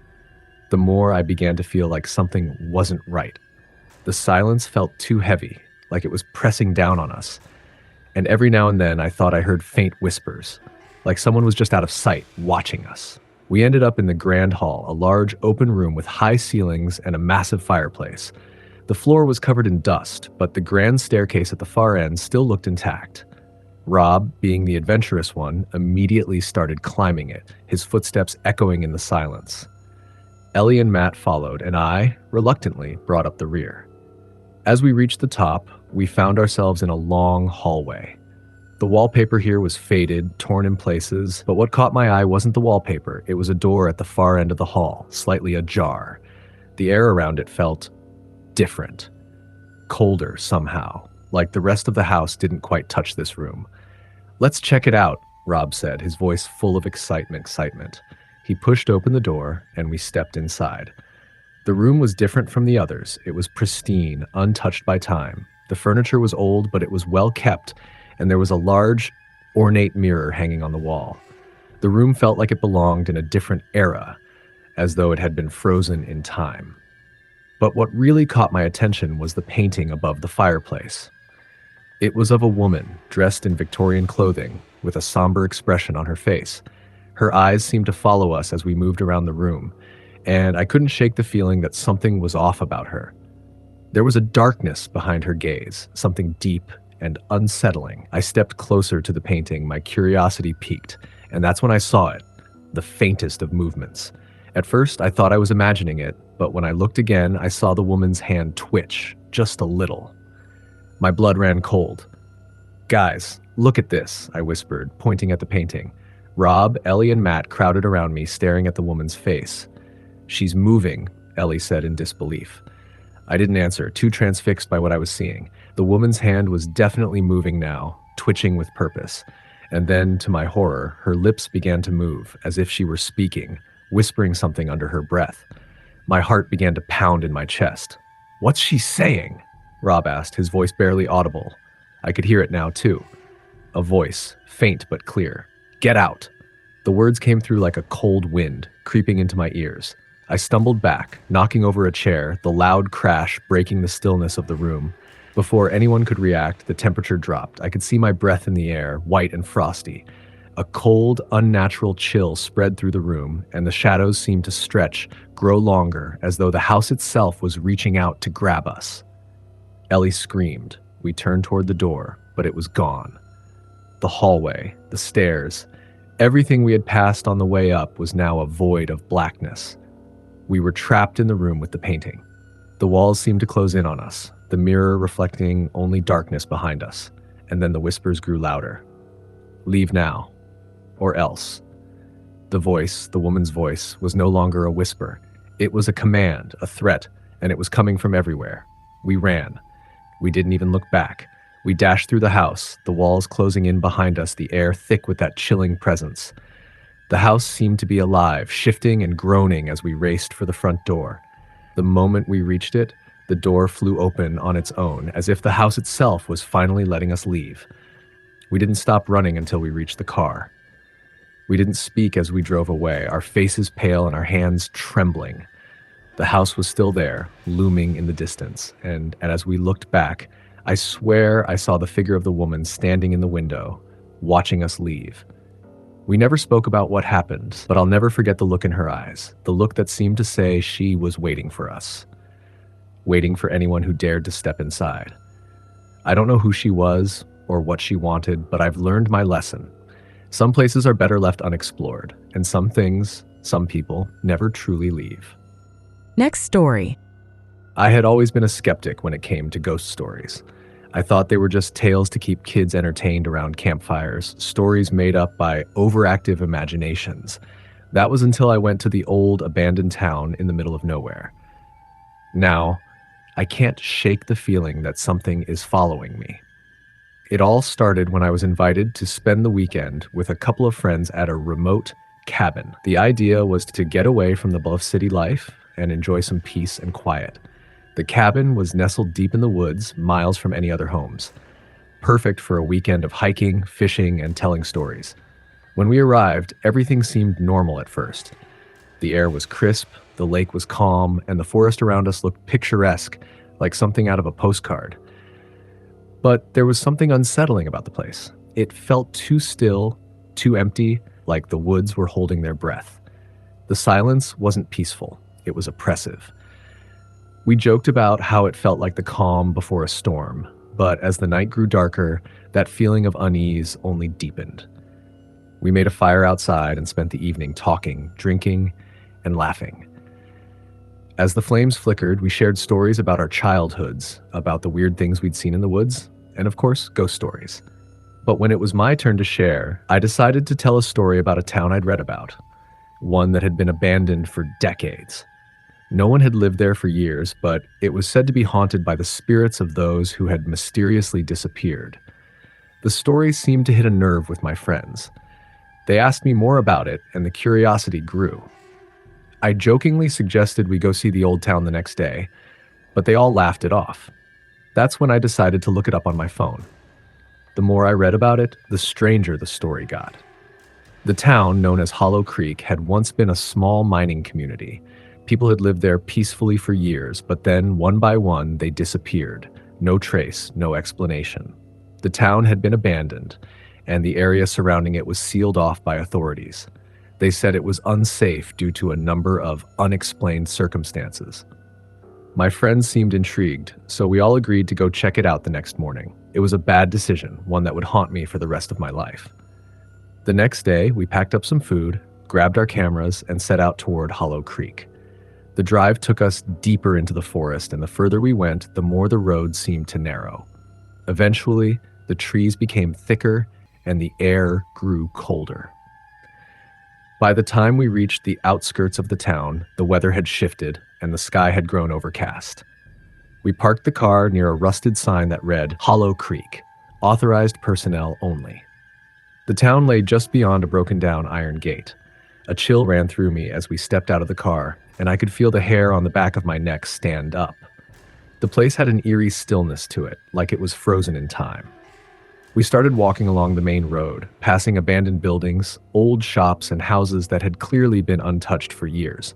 the more I began to feel like something wasn't right. The silence felt too heavy, like it was pressing down on us. And every now and then I thought I heard faint whispers, like someone was just out of sight, watching us. We ended up in the grand hall, a large open room with high ceilings and a massive fireplace. The floor was covered in dust, but the grand staircase at the far end still looked intact. Rob, being the adventurous one, immediately started climbing it, his footsteps echoing in the silence. Ellie and Matt followed, and I, reluctantly, brought up the rear. As we reached the top, we found ourselves in a long hallway. The wallpaper here was faded, torn in places, but what caught my eye wasn't the wallpaper, it was a door at the far end of the hall, slightly ajar. The air around it felt different, colder somehow, like the rest of the house didn't quite touch this room. "Let's check it out," Rob said, his voice full of excitement. He pushed open the door, and we stepped inside. The room was different from the others. It was pristine, untouched by time. The furniture was old, but it was well kept, and there was a large, ornate mirror hanging on the wall. The room felt like it belonged in a different era, as though it had been frozen in time. But what really caught my attention was the painting above the fireplace. It was of a woman dressed in Victorian clothing, with a somber expression on her face. Her eyes seemed to follow us as we moved around the room, and I couldn't shake the feeling that something was off about her. There was a darkness behind her gaze, something deep and unsettling. I stepped closer to the painting, my curiosity piqued, and that's when I saw it, the faintest of movements. At first, I thought I was imagining it, but when I looked again, I saw the woman's hand twitch, just a little. My blood ran cold. "Guys, look at this," I whispered, pointing at the painting. Rob, Ellie, and Matt crowded around me, staring at the woman's face. "She's moving," Ellie said in disbelief. I didn't answer, too transfixed by what I was seeing. The woman's hand was definitely moving now, twitching with purpose. And then, to my horror, her lips began to move, as if she were speaking, whispering something under her breath. My heart began to pound in my chest. "What's she saying?" Rob asked, his voice barely audible. I could hear it now, too. A voice, faint but clear. "Get out!" The words came through like a cold wind, creeping into my ears. I stumbled back, knocking over a chair, the loud crash breaking the stillness of the room. Before anyone could react, the temperature dropped. I could see my breath in the air, white and frosty. A cold, unnatural chill spread through the room, and the shadows seemed to stretch, grow longer, as though the house itself was reaching out to grab us. Ellie screamed. We turned toward the door, but it was gone. The hallway, the stairs, everything we had passed on the way up was now a void of blackness. We were trapped in the room with the painting. The walls seemed to close in on us, the mirror reflecting only darkness behind us, and then the whispers grew louder. "Leave now, or else." The voice, the woman's voice, was no longer a whisper. It was a command, a threat, and it was coming from everywhere. We ran. We didn't even look back. We dashed through the house, the walls closing in behind us, the air thick with that chilling presence. The house seemed to be alive, shifting and groaning as we raced for the front door. The moment we reached it, the door flew open on its own, as if the house itself was finally letting us leave. We didn't stop running until we reached the car. We didn't speak as we drove away, our faces pale and our hands trembling. The house was still there, looming in the distance, and as we looked back, I swear I saw the figure of the woman standing in the window, watching us leave. We never spoke about what happened, but I'll never forget the look in her eyes, the look that seemed to say she was waiting for us, waiting for anyone who dared to step inside. I don't know who she was or what she wanted, but I've learned my lesson. Some places are better left unexplored, and some things, some people, never truly leave. Next story. I had always been a skeptic when it came to ghost stories. I thought they were just tales to keep kids entertained around campfires, stories made up by overactive imaginations. That was until I went to the old abandoned town in the middle of nowhere. Now, I can't shake the feeling that something is following me. It all started when I was invited to spend the weekend with a couple of friends at a remote cabin. The idea was to get away from the bluff city life and enjoy some peace and quiet. The cabin was nestled deep in the woods, miles from any other homes. Perfect for a weekend of hiking, fishing, and telling stories. When we arrived, everything seemed normal at first. The air was crisp, the lake was calm, and the forest around us looked picturesque, like something out of a postcard. But there was something unsettling about the place. It felt too still, too empty, like the woods were holding their breath. The silence wasn't peaceful, it was oppressive. We joked about how it felt like the calm before a storm, but as the night grew darker, that feeling of unease only deepened. We made a fire outside and spent the evening talking, drinking, and laughing. As the flames flickered, we shared stories about our childhoods, about the weird things we'd seen in the woods, and of course, ghost stories. But when it was my turn to share, I decided to tell a story about a town I'd read about, one that had been abandoned for decades. No one had lived there for years, but it was said to be haunted by the spirits of those who had mysteriously disappeared. The story seemed to hit a nerve with my friends. They asked me more about it, and the curiosity grew. I jokingly suggested we go see the old town the next day, but they all laughed it off. That's when I decided to look it up on my phone. The more I read about it, the stranger the story got. The town, known as Hollow Creek, had once been a small mining community. People had lived there peacefully for years, but then, one by one, they disappeared. No trace, no explanation. The town had been abandoned, and the area surrounding it was sealed off by authorities. They said it was unsafe due to a number of unexplained circumstances. My friends seemed intrigued, so we all agreed to go check it out the next morning. It was a bad decision, one that would haunt me for the rest of my life. The next day, we packed up some food, grabbed our cameras, and set out toward Hollow Creek. The drive took us deeper into the forest, and the further we went, the more the road seemed to narrow. Eventually, the trees became thicker, and the air grew colder. By the time we reached the outskirts of the town, the weather had shifted and the sky had grown overcast. We parked the car near a rusted sign that read, Hollow Creek, authorized personnel only. The town lay just beyond a broken-down iron gate. A chill ran through me as we stepped out of the car, and I could feel the hair on the back of my neck stand up. The place had an eerie stillness to it, like it was frozen in time. We started walking along the main road, passing abandoned buildings, old shops, and houses that had clearly been untouched for years.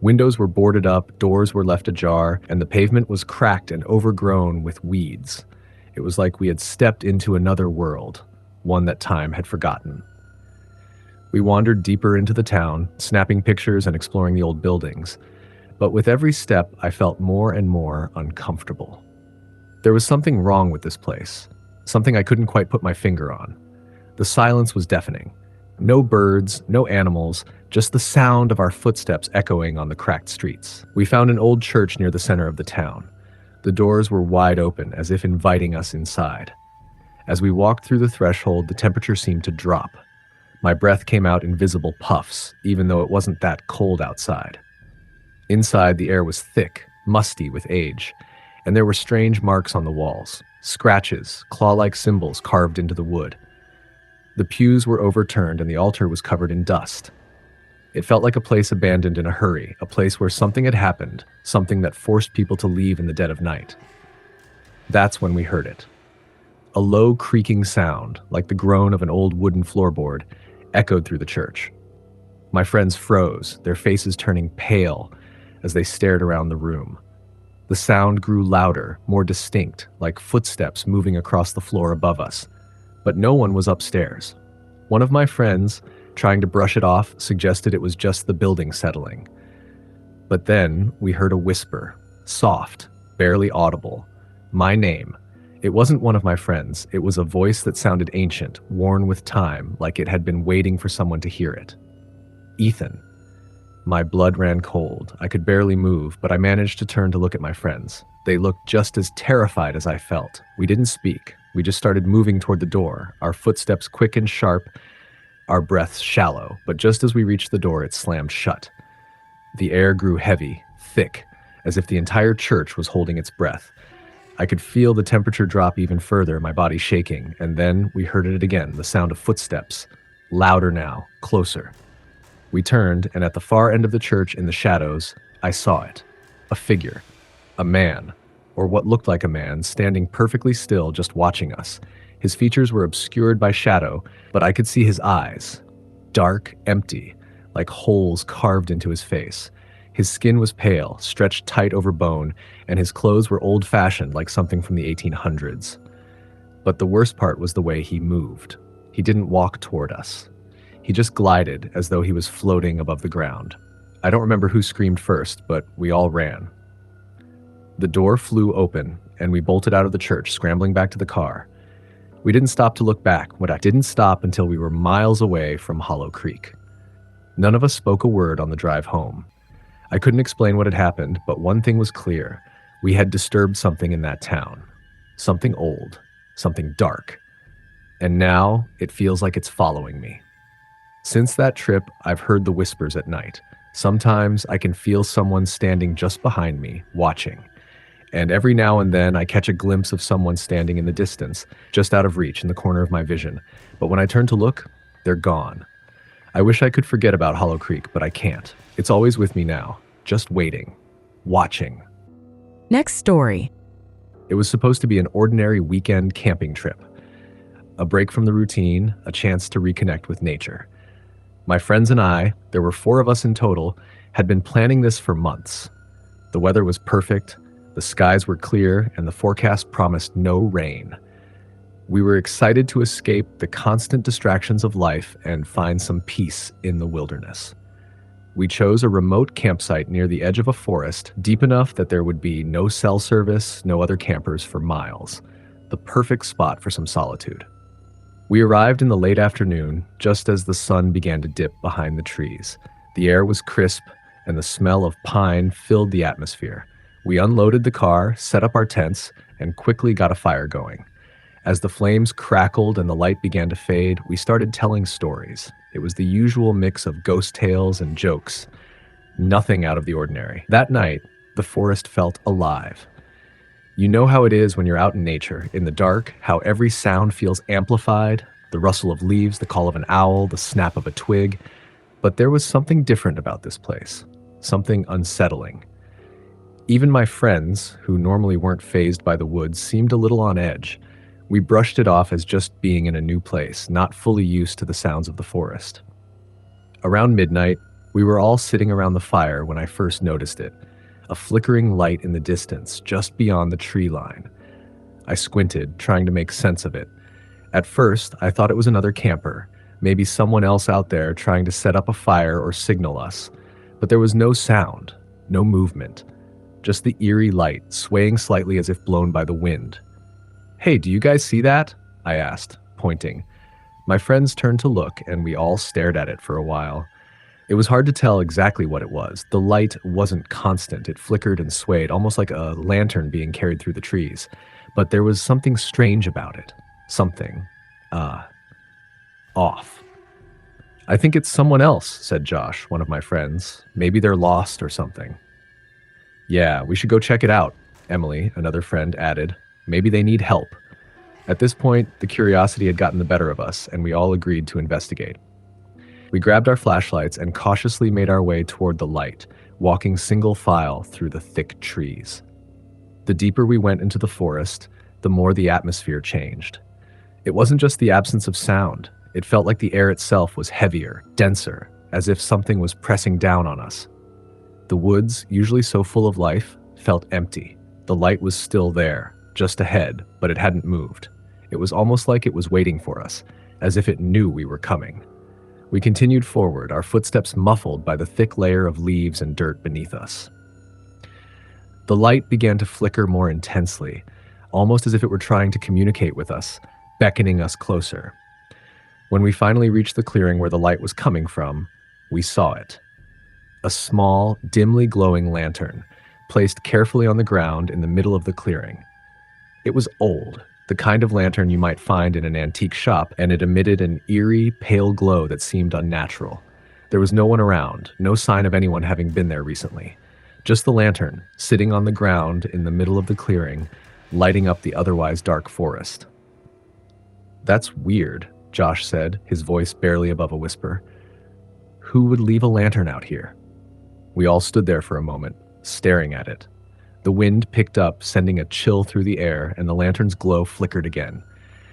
Windows were boarded up, doors were left ajar, and the pavement was cracked and overgrown with weeds. It was like we had stepped into another world, one that time had forgotten. We wandered deeper into the town, snapping pictures and exploring the old buildings. But with every step, I felt more and more uncomfortable. There was something wrong with this place. Something I couldn't quite put my finger on. The silence was deafening. No birds, no animals, just the sound of our footsteps echoing on the cracked streets. We found an old church near the center of the town. The doors were wide open, as if inviting us inside. As we walked through the threshold, the temperature seemed to drop. My breath came out in visible puffs, even though it wasn't that cold outside. Inside, the air was thick, musty with age, and there were strange marks on the walls. Scratches, claw-like symbols carved into the wood. The pews were overturned and the altar was covered in dust. It felt like a place abandoned in a hurry, a place where something had happened, something that forced people to leave in the dead of night. That's when we heard it. A low creaking sound, like the groan of an old wooden floorboard, echoed through the church. My friends froze, their faces turning pale as they stared around the room. The sound grew louder, more distinct, like footsteps moving across the floor above us. But no one was upstairs. One of my friends, trying to brush it off, suggested it was just the building settling. But then we heard a whisper, soft, barely audible. My name. It wasn't one of my friends. It was a voice that sounded ancient, worn with time, like it had been waiting for someone to hear it. Ethan. My blood ran cold. I could barely move, but I managed to turn to look at my friends. They looked just as terrified as I felt. We didn't speak. We just started moving toward the door, our footsteps quick and sharp, our breaths shallow. But just as we reached the door, it slammed shut. The air grew heavy, thick, as if the entire church was holding its breath. I could feel the temperature drop even further, my body shaking, and then we heard it again, the sound of footsteps. Louder now, closer. We turned, and at the far end of the church in the shadows, I saw it. A figure. A man, or what looked like a man, standing perfectly still, just watching us. His features were obscured by shadow, but I could see his eyes. Dark, empty, like holes carved into his face. His skin was pale, stretched tight over bone, and his clothes were old-fashioned, like something from the 1800s. But the worst part was the way he moved. He didn't walk toward us. He just glided as though he was floating above the ground. I don't remember who screamed first, but we all ran. The door flew open, and we bolted out of the church, scrambling back to the car. We didn't stop to look back. I didn't stop until we were miles away from Hollow Creek. None of us spoke a word on the drive home. I couldn't explain what had happened, but one thing was clear. We had disturbed something in that town. Something old, something dark. And now it feels like it's following me. Since that trip, I've heard the whispers at night. Sometimes I can feel someone standing just behind me, watching. And every now and then I catch a glimpse of someone standing in the distance, just out of reach in the corner of my vision. But when I turn to look, they're gone. I wish I could forget about Hollow Creek, but I can't. It's always with me now, just waiting, watching. Next story. It was supposed to be an ordinary weekend camping trip. A break from the routine, a chance to reconnect with nature. My friends and I, there were 4 of us in total, had been planning this for months. The weather was perfect, the skies were clear, and the forecast promised no rain. We were excited to escape the constant distractions of life and find some peace in the wilderness. We chose a remote campsite near the edge of a forest, deep enough that there would be no cell service, no other campers for miles. The perfect spot for some solitude. We arrived in the late afternoon, just as the sun began to dip behind the trees. The air was crisp, and the smell of pine filled the atmosphere. We unloaded the car, set up our tents, and quickly got a fire going. As the flames crackled and the light began to fade, we started telling stories. It was the usual mix of ghost tales and jokes. Nothing out of the ordinary. That night, the forest felt alive. You know how it is when you're out in nature, in the dark, how every sound feels amplified, the rustle of leaves, the call of an owl, the snap of a twig. But there was something different about this place, something unsettling. Even my friends, who normally weren't fazed by the woods, seemed a little on edge. We brushed it off as just being in a new place, not fully used to the sounds of the forest. Around midnight, we were all sitting around the fire when I first noticed it. A flickering light in the distance, just beyond the tree line. I squinted, trying to make sense of it. At first, I thought it was another camper, maybe someone else out there trying to set up a fire or signal us. But there was no sound, no movement, just the eerie light swaying slightly as if blown by the wind. "Hey, do you guys see that?" I asked, pointing. My friends turned to look, and we all stared at it for a while. It was hard to tell exactly what it was. The light wasn't constant. It flickered and swayed, almost like a lantern being carried through the trees. But there was something strange about it. Something, off. "I think it's someone else," said Josh, one of my friends. "Maybe they're lost or something." "Yeah, we should go check it out," Emily, another friend, added. "Maybe they need help." At this point, the curiosity had gotten the better of us, and we all agreed to investigate. We grabbed our flashlights and cautiously made our way toward the light, walking single file through the thick trees. The deeper we went into the forest, the more the atmosphere changed. It wasn't just the absence of sound. It felt like the air itself was heavier, denser, as if something was pressing down on us. The woods, usually so full of life, felt empty. The light was still there, just ahead, but it hadn't moved. It was almost like it was waiting for us, as if it knew we were coming. We continued forward, our footsteps muffled by the thick layer of leaves and dirt beneath us. The light began to flicker more intensely, almost as if it were trying to communicate with us, beckoning us closer. When we finally reached the clearing where the light was coming from, we saw it. A small, dimly glowing lantern, placed carefully on the ground in the middle of the clearing. It was old, the kind of lantern you might find in an antique shop, and it emitted an eerie, pale glow that seemed unnatural. There was no one around, no sign of anyone having been there recently. Just the lantern, sitting on the ground in the middle of the clearing, lighting up the otherwise dark forest. "That's weird," Josh said, his voice barely above a whisper. "Who would leave a lantern out here?" We all stood there for a moment, staring at it. The wind picked up, sending a chill through the air, and the lantern's glow flickered again.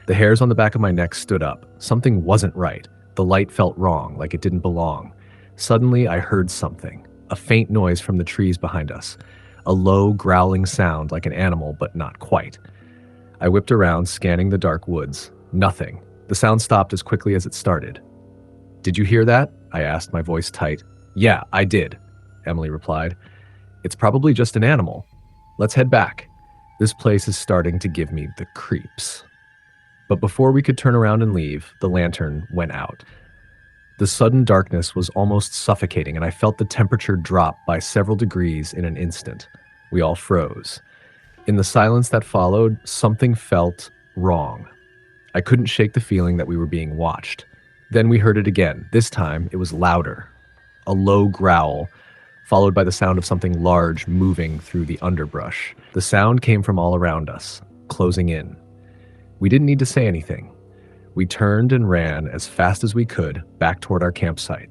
The hairs on the back of my neck stood up. Something wasn't right. The light felt wrong, like it didn't belong. Suddenly, I heard something, a faint noise from the trees behind us, a low, growling sound like an animal, but not quite. I whipped around, scanning the dark woods. Nothing. The sound stopped as quickly as it started. "Did you hear that?" I asked, my voice tight. "Yeah, I did," Emily replied. "It's probably just an animal. Let's head back. This place is starting to give me the creeps." But before we could turn around and leave, the lantern went out. The sudden darkness was almost suffocating, and I felt the temperature drop by several degrees in an instant. We all froze. In the silence that followed, something felt wrong. I couldn't shake the feeling that we were being watched. Then we heard it again. This time, it was louder. A low growl, followed by the sound of something large moving through the underbrush. The sound came from all around us, closing in. We didn't need to say anything. We turned and ran as fast as we could back toward our campsite.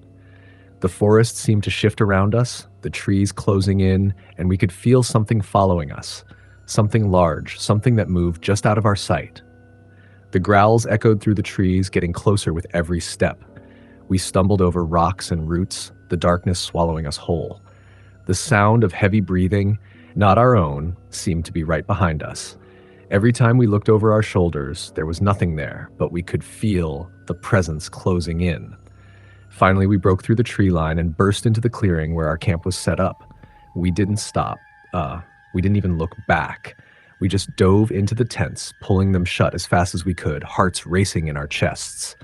The forest seemed to shift around us, the trees closing in, and we could feel something following us. Something large, something that moved just out of our sight. The growls echoed through the trees, getting closer with every step. We stumbled over rocks and roots, the darkness swallowing us whole. The sound of heavy breathing, not our own, seemed to be right behind us. Every time we looked over our shoulders, there was nothing there, but we could feel the presence closing in. Finally, we broke through the tree line and burst into the clearing where our camp was set up. We didn't stop. We didn't even look back. We just dove into the tents, pulling them shut as fast as we could, hearts racing in our chests.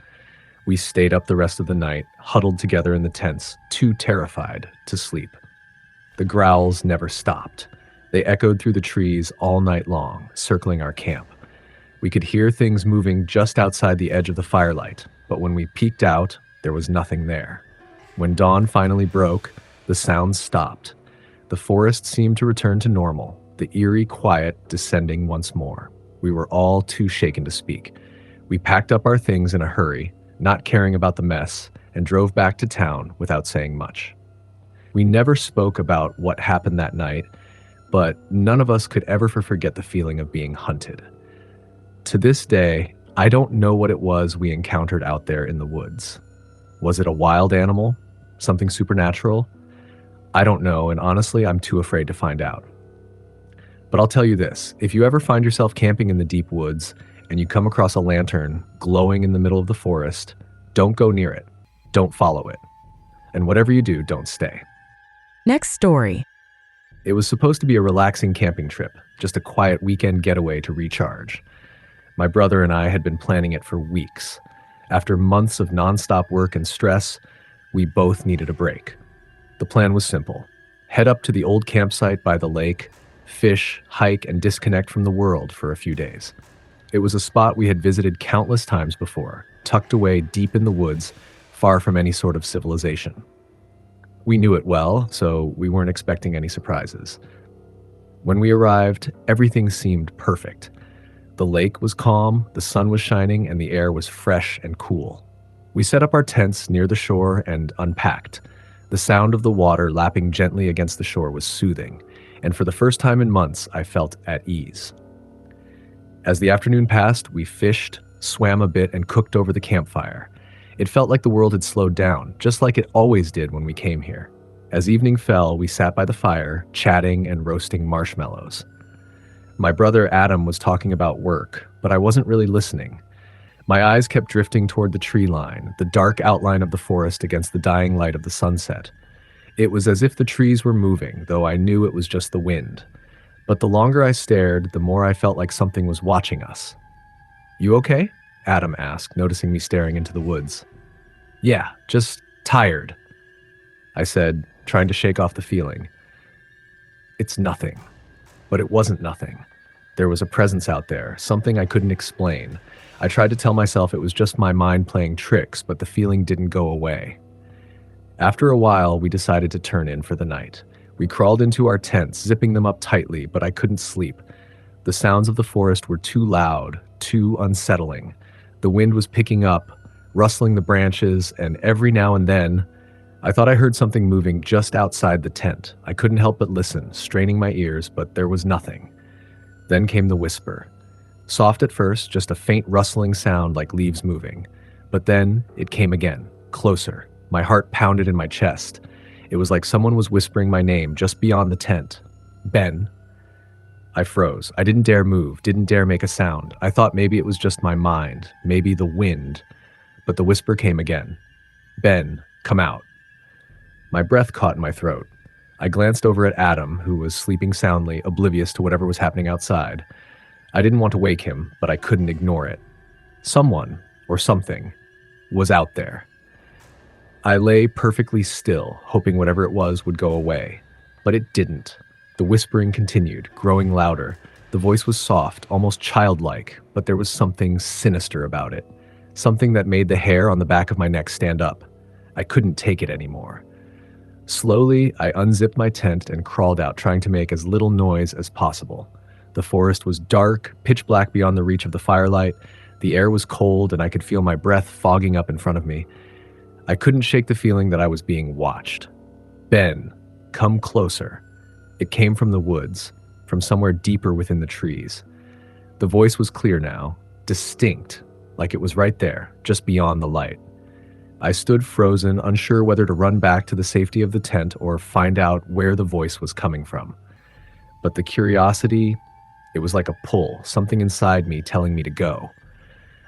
We stayed up the rest of the night, huddled together in the tents, too terrified to sleep. The growls never stopped. They echoed through the trees all night long, circling our camp. We could hear things moving just outside the edge of the firelight, but when we peeked out, there was nothing there. When dawn finally broke, the sounds stopped. The forest seemed to return to normal, the eerie quiet descending once more. We were all too shaken to speak. We packed up our things in a hurry, not caring about the mess, and drove back to town without saying much. We never spoke about what happened that night, but none of us could ever forget the feeling of being hunted. To this day, I don't know what it was we encountered out there in the woods. Was it a wild animal? Something supernatural? I don't know, and honestly, I'm too afraid to find out. But I'll tell you this, if you ever find yourself camping in the deep woods and you come across a lantern glowing in the middle of the forest, don't go near it. Don't follow it. And whatever you do, don't stay. Next story. It was supposed to be a relaxing camping trip, just a quiet weekend getaway to recharge. My brother and I had been planning it for weeks. After months of nonstop work and stress, we both needed a break. The plan was simple. Head up to the old campsite by the lake, fish, hike, and disconnect from the world for a few days. It was a spot we had visited countless times before, tucked away deep in the woods, far from any sort of civilization. We knew it well, so we weren't expecting any surprises. When we arrived, everything seemed perfect. The lake was calm, the sun was shining, and the air was fresh and cool. We set up our tents near the shore and unpacked. The sound of the water lapping gently against the shore was soothing, and for the first time in months, I felt at ease. As the afternoon passed, we fished, swam a bit, and cooked over the campfire. It felt like the world had slowed down, just like it always did when we came here. As evening fell, we sat by the fire, chatting and roasting marshmallows. My brother Adam was talking about work, but I wasn't really listening. My eyes kept drifting toward the tree line, the dark outline of the forest against the dying light of the sunset. It was as if the trees were moving, though I knew it was just the wind. But the longer I stared, the more I felt like something was watching us. "You okay?" Adam asked, noticing me staring into the woods. "Yeah, just tired," I said, trying to shake off the feeling. "It's nothing." But it wasn't nothing. There was a presence out there, something I couldn't explain. I tried to tell myself it was just my mind playing tricks, but the feeling didn't go away. After a while, we decided to turn in for the night. We crawled into our tents, zipping them up tightly, but I couldn't sleep. The sounds of the forest were too loud, too unsettling. The wind was picking up, rustling the branches, and every now and then, I thought I heard something moving just outside the tent. I couldn't help but listen, straining my ears, but there was nothing. Then came the whisper. Soft at first, just a faint rustling sound like leaves moving. But then it came again, closer. My heart pounded in my chest. It was like someone was whispering my name just beyond the tent. "Ben." I froze. I didn't dare move, didn't dare make a sound. I thought maybe it was just my mind, maybe the wind. But the whisper came again. "Ben, come out." My breath caught in my throat. I glanced over at Adam, who was sleeping soundly, oblivious to whatever was happening outside. I didn't want to wake him, but I couldn't ignore it. Someone, or something, was out there. I lay perfectly still, hoping whatever it was would go away. But it didn't. The whispering continued, growing louder. The voice was soft, almost childlike, but there was something sinister about it. Something that made the hair on the back of my neck stand up. I couldn't take it anymore. Slowly, I unzipped my tent and crawled out, trying to make as little noise as possible. The forest was dark, pitch black beyond the reach of the firelight. The air was cold, and I could feel my breath fogging up in front of me. I couldn't shake the feeling that I was being watched. "Ben, come closer." It came from the woods, from somewhere deeper within the trees. The voice was clear now, distinct, like it was right there, just beyond the light. I stood frozen, unsure whether to run back to the safety of the tent or find out where the voice was coming from. But the curiosity, it was like a pull, something inside me telling me to go.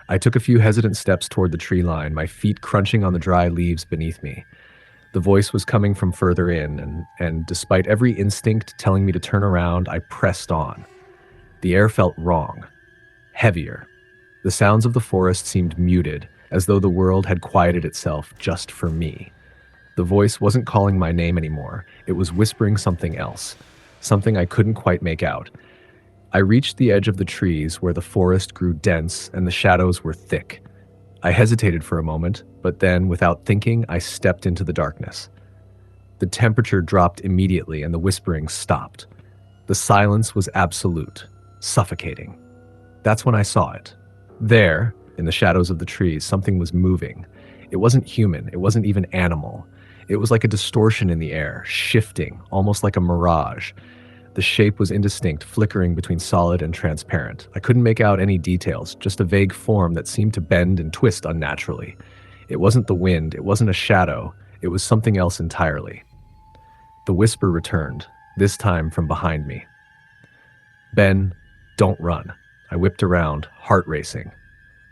I took a few hesitant steps toward the tree line, my feet crunching on the dry leaves beneath me. The voice was coming from further in, and despite every instinct telling me to turn around, I pressed on. The air felt wrong, heavier. The sounds of the forest seemed muted, as though the world had quieted itself just for me. The voice wasn't calling my name anymore. It was whispering something else, something I couldn't quite make out. I reached the edge of the trees where the forest grew dense and the shadows were thick. I hesitated for a moment, but then, without thinking, I stepped into the darkness. The temperature dropped immediately and the whispering stopped. The silence was absolute, suffocating. That's when I saw it. There, in the shadows of the trees, something was moving. It wasn't human, it wasn't even animal. It was like a distortion in the air, shifting, almost like a mirage. The shape was indistinct, flickering between solid and transparent. I couldn't make out any details, just a vague form that seemed to bend and twist unnaturally. It wasn't the wind, it wasn't a shadow, it was something else entirely. The whisper returned, this time from behind me. "Ben, don't run." I whipped around, heart racing.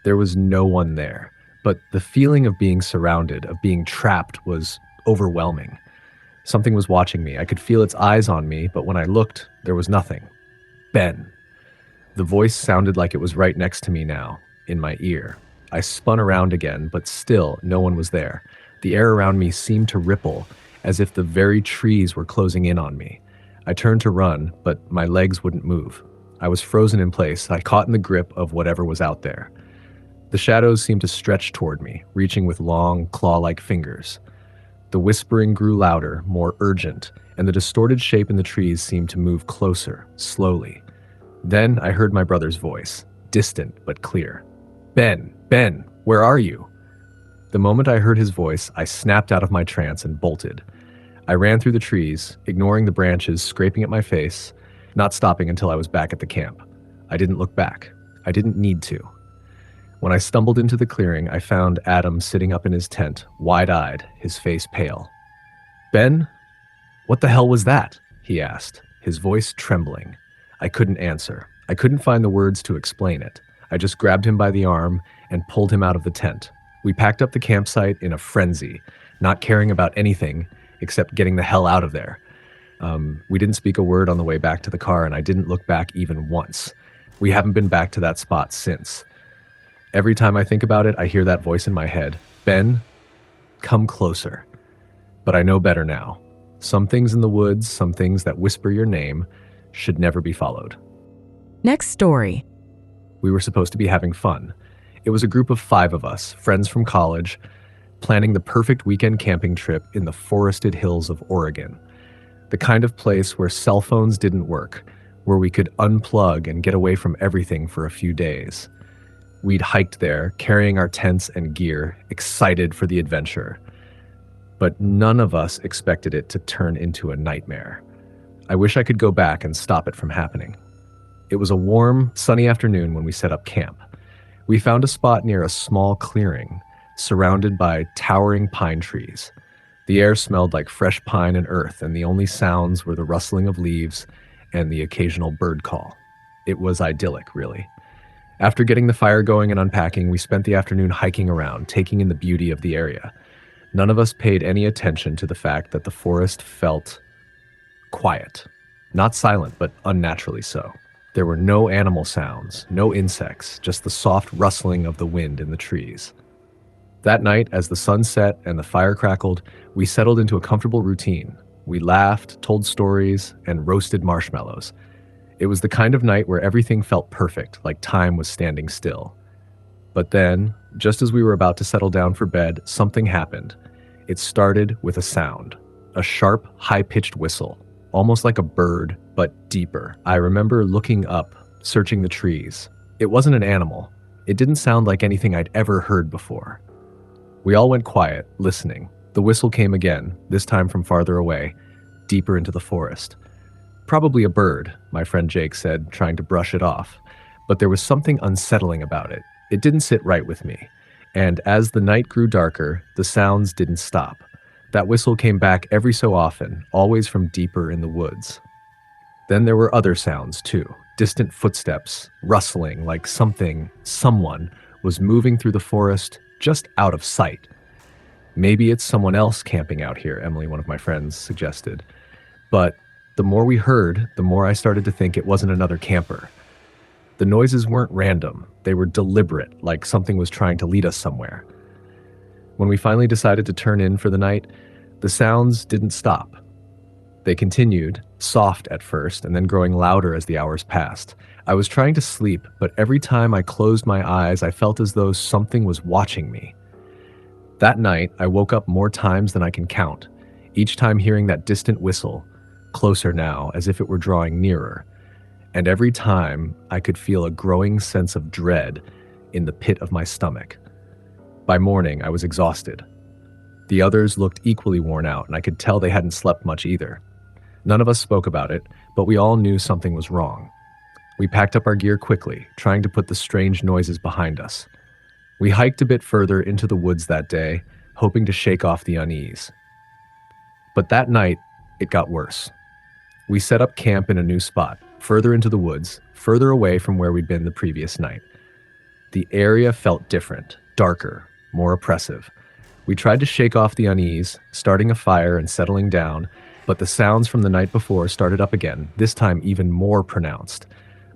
There was no one there, but the feeling of being surrounded, of being trapped, was overwhelming. Something was watching me. I could feel its eyes on me, but when I looked, there was nothing. "Ben." The voice sounded like it was right next to me now, in my ear. I spun around again, but still no one was there. The air around me seemed to ripple, as if the very trees were closing in on me. I turned to run, but my legs wouldn't move. I was frozen in place. I caught in the grip of whatever was out there. The shadows seemed to stretch toward me, reaching with long, claw-like fingers. The whispering grew louder, more urgent, and the distorted shape in the trees seemed to move closer, slowly. Then I heard my brother's voice. distant but clear. Ben, Ben, where are you? The moment I heard his voice, I snapped out of my trance and bolted. I ran through the trees, ignoring the branches scraping at my face, not stopping until I was back at the camp. I didn't look back. I didn't need to. When I stumbled into the clearing, I found Adam sitting up in his tent, wide-eyed, his face pale. Ben, what the hell was that? He asked, his voice trembling. I couldn't answer. I couldn't find the words to explain it. I just grabbed him by the arm and pulled him out of the tent. We packed up the campsite in a frenzy, not caring about anything except getting the hell out of there. We didn't speak a word on the way back to the car, and I didn't look back even once. We haven't been back to that spot since. Every time I think about it, I hear that voice in my head. Ben, come closer. But I know better now. Some things in the woods, some things that whisper your name, should never be followed. Next story. We were supposed to be having fun. It was a group of 5 of us, friends from college, planning the perfect weekend camping trip in the forested hills of Oregon. The kind of place where cell phones didn't work, where we could unplug and get away from everything for a few days. We'd hiked there, carrying our tents and gear, excited for the adventure. But none of us expected it to turn into a nightmare. I wish I could go back and stop it from happening. It was a warm, sunny afternoon when we set up camp. We found a spot near a small clearing, surrounded by towering pine trees. The air smelled like fresh pine and earth, and the only sounds were the rustling of leaves and the occasional bird call. It was idyllic, really. After getting the fire going and unpacking, we spent the afternoon hiking around, taking in the beauty of the area. None of us paid any attention to the fact that the forest felt quiet. Not silent, but unnaturally so. There were no animal sounds, no insects, just the soft rustling of the wind in the trees. That night, as the sun set and the fire crackled, we settled into a comfortable routine. We laughed, told stories, and roasted marshmallows. It was the kind of night where everything felt perfect, like time was standing still. But then, just as we were about to settle down for bed, something happened. It started with a sound, a sharp, high-pitched whistle, almost like a bird, but deeper. I remember looking up, searching the trees. It wasn't an animal. It didn't sound like anything I'd ever heard before. We all went quiet, listening. The whistle came again, this time from farther away, deeper into the forest. Probably a bird, my friend Jake said, trying to brush it off. But there was something unsettling about it. It didn't sit right with me. And as the night grew darker, the sounds didn't stop. That whistle came back every so often, always from deeper in the woods. Then there were other sounds, too. Distant footsteps, rustling like someone was moving through the forest just out of sight. Maybe it's someone else camping out here, Emily, one of my friends, suggested. But the more we heard, the more I started to think it wasn't another camper. The noises weren't random. They were deliberate, like something was trying to lead us somewhere. When we finally decided to turn in for the night, the sounds didn't stop. They continued, soft at first, and then growing louder as the hours passed. I was trying to sleep, but every time I closed my eyes, I felt as though something was watching me. That night, I woke up more times than I can count, each time hearing that distant whistle, closer now, as if it were drawing nearer. And every time, I could feel a growing sense of dread in the pit of my stomach. By morning, I was exhausted. The others looked equally worn out, and I could tell they hadn't slept much either. None of us spoke about it, but we all knew something was wrong. We packed up our gear quickly, trying to put the strange noises behind us. We hiked a bit further into the woods that day, hoping to shake off the unease. But that night, it got worse. We set up camp in a new spot, further into the woods, further away from where we'd been the previous night. The area felt different, darker, more oppressive. We tried to shake off the unease, starting a fire and settling down, but the sounds from the night before started up again, this time even more pronounced.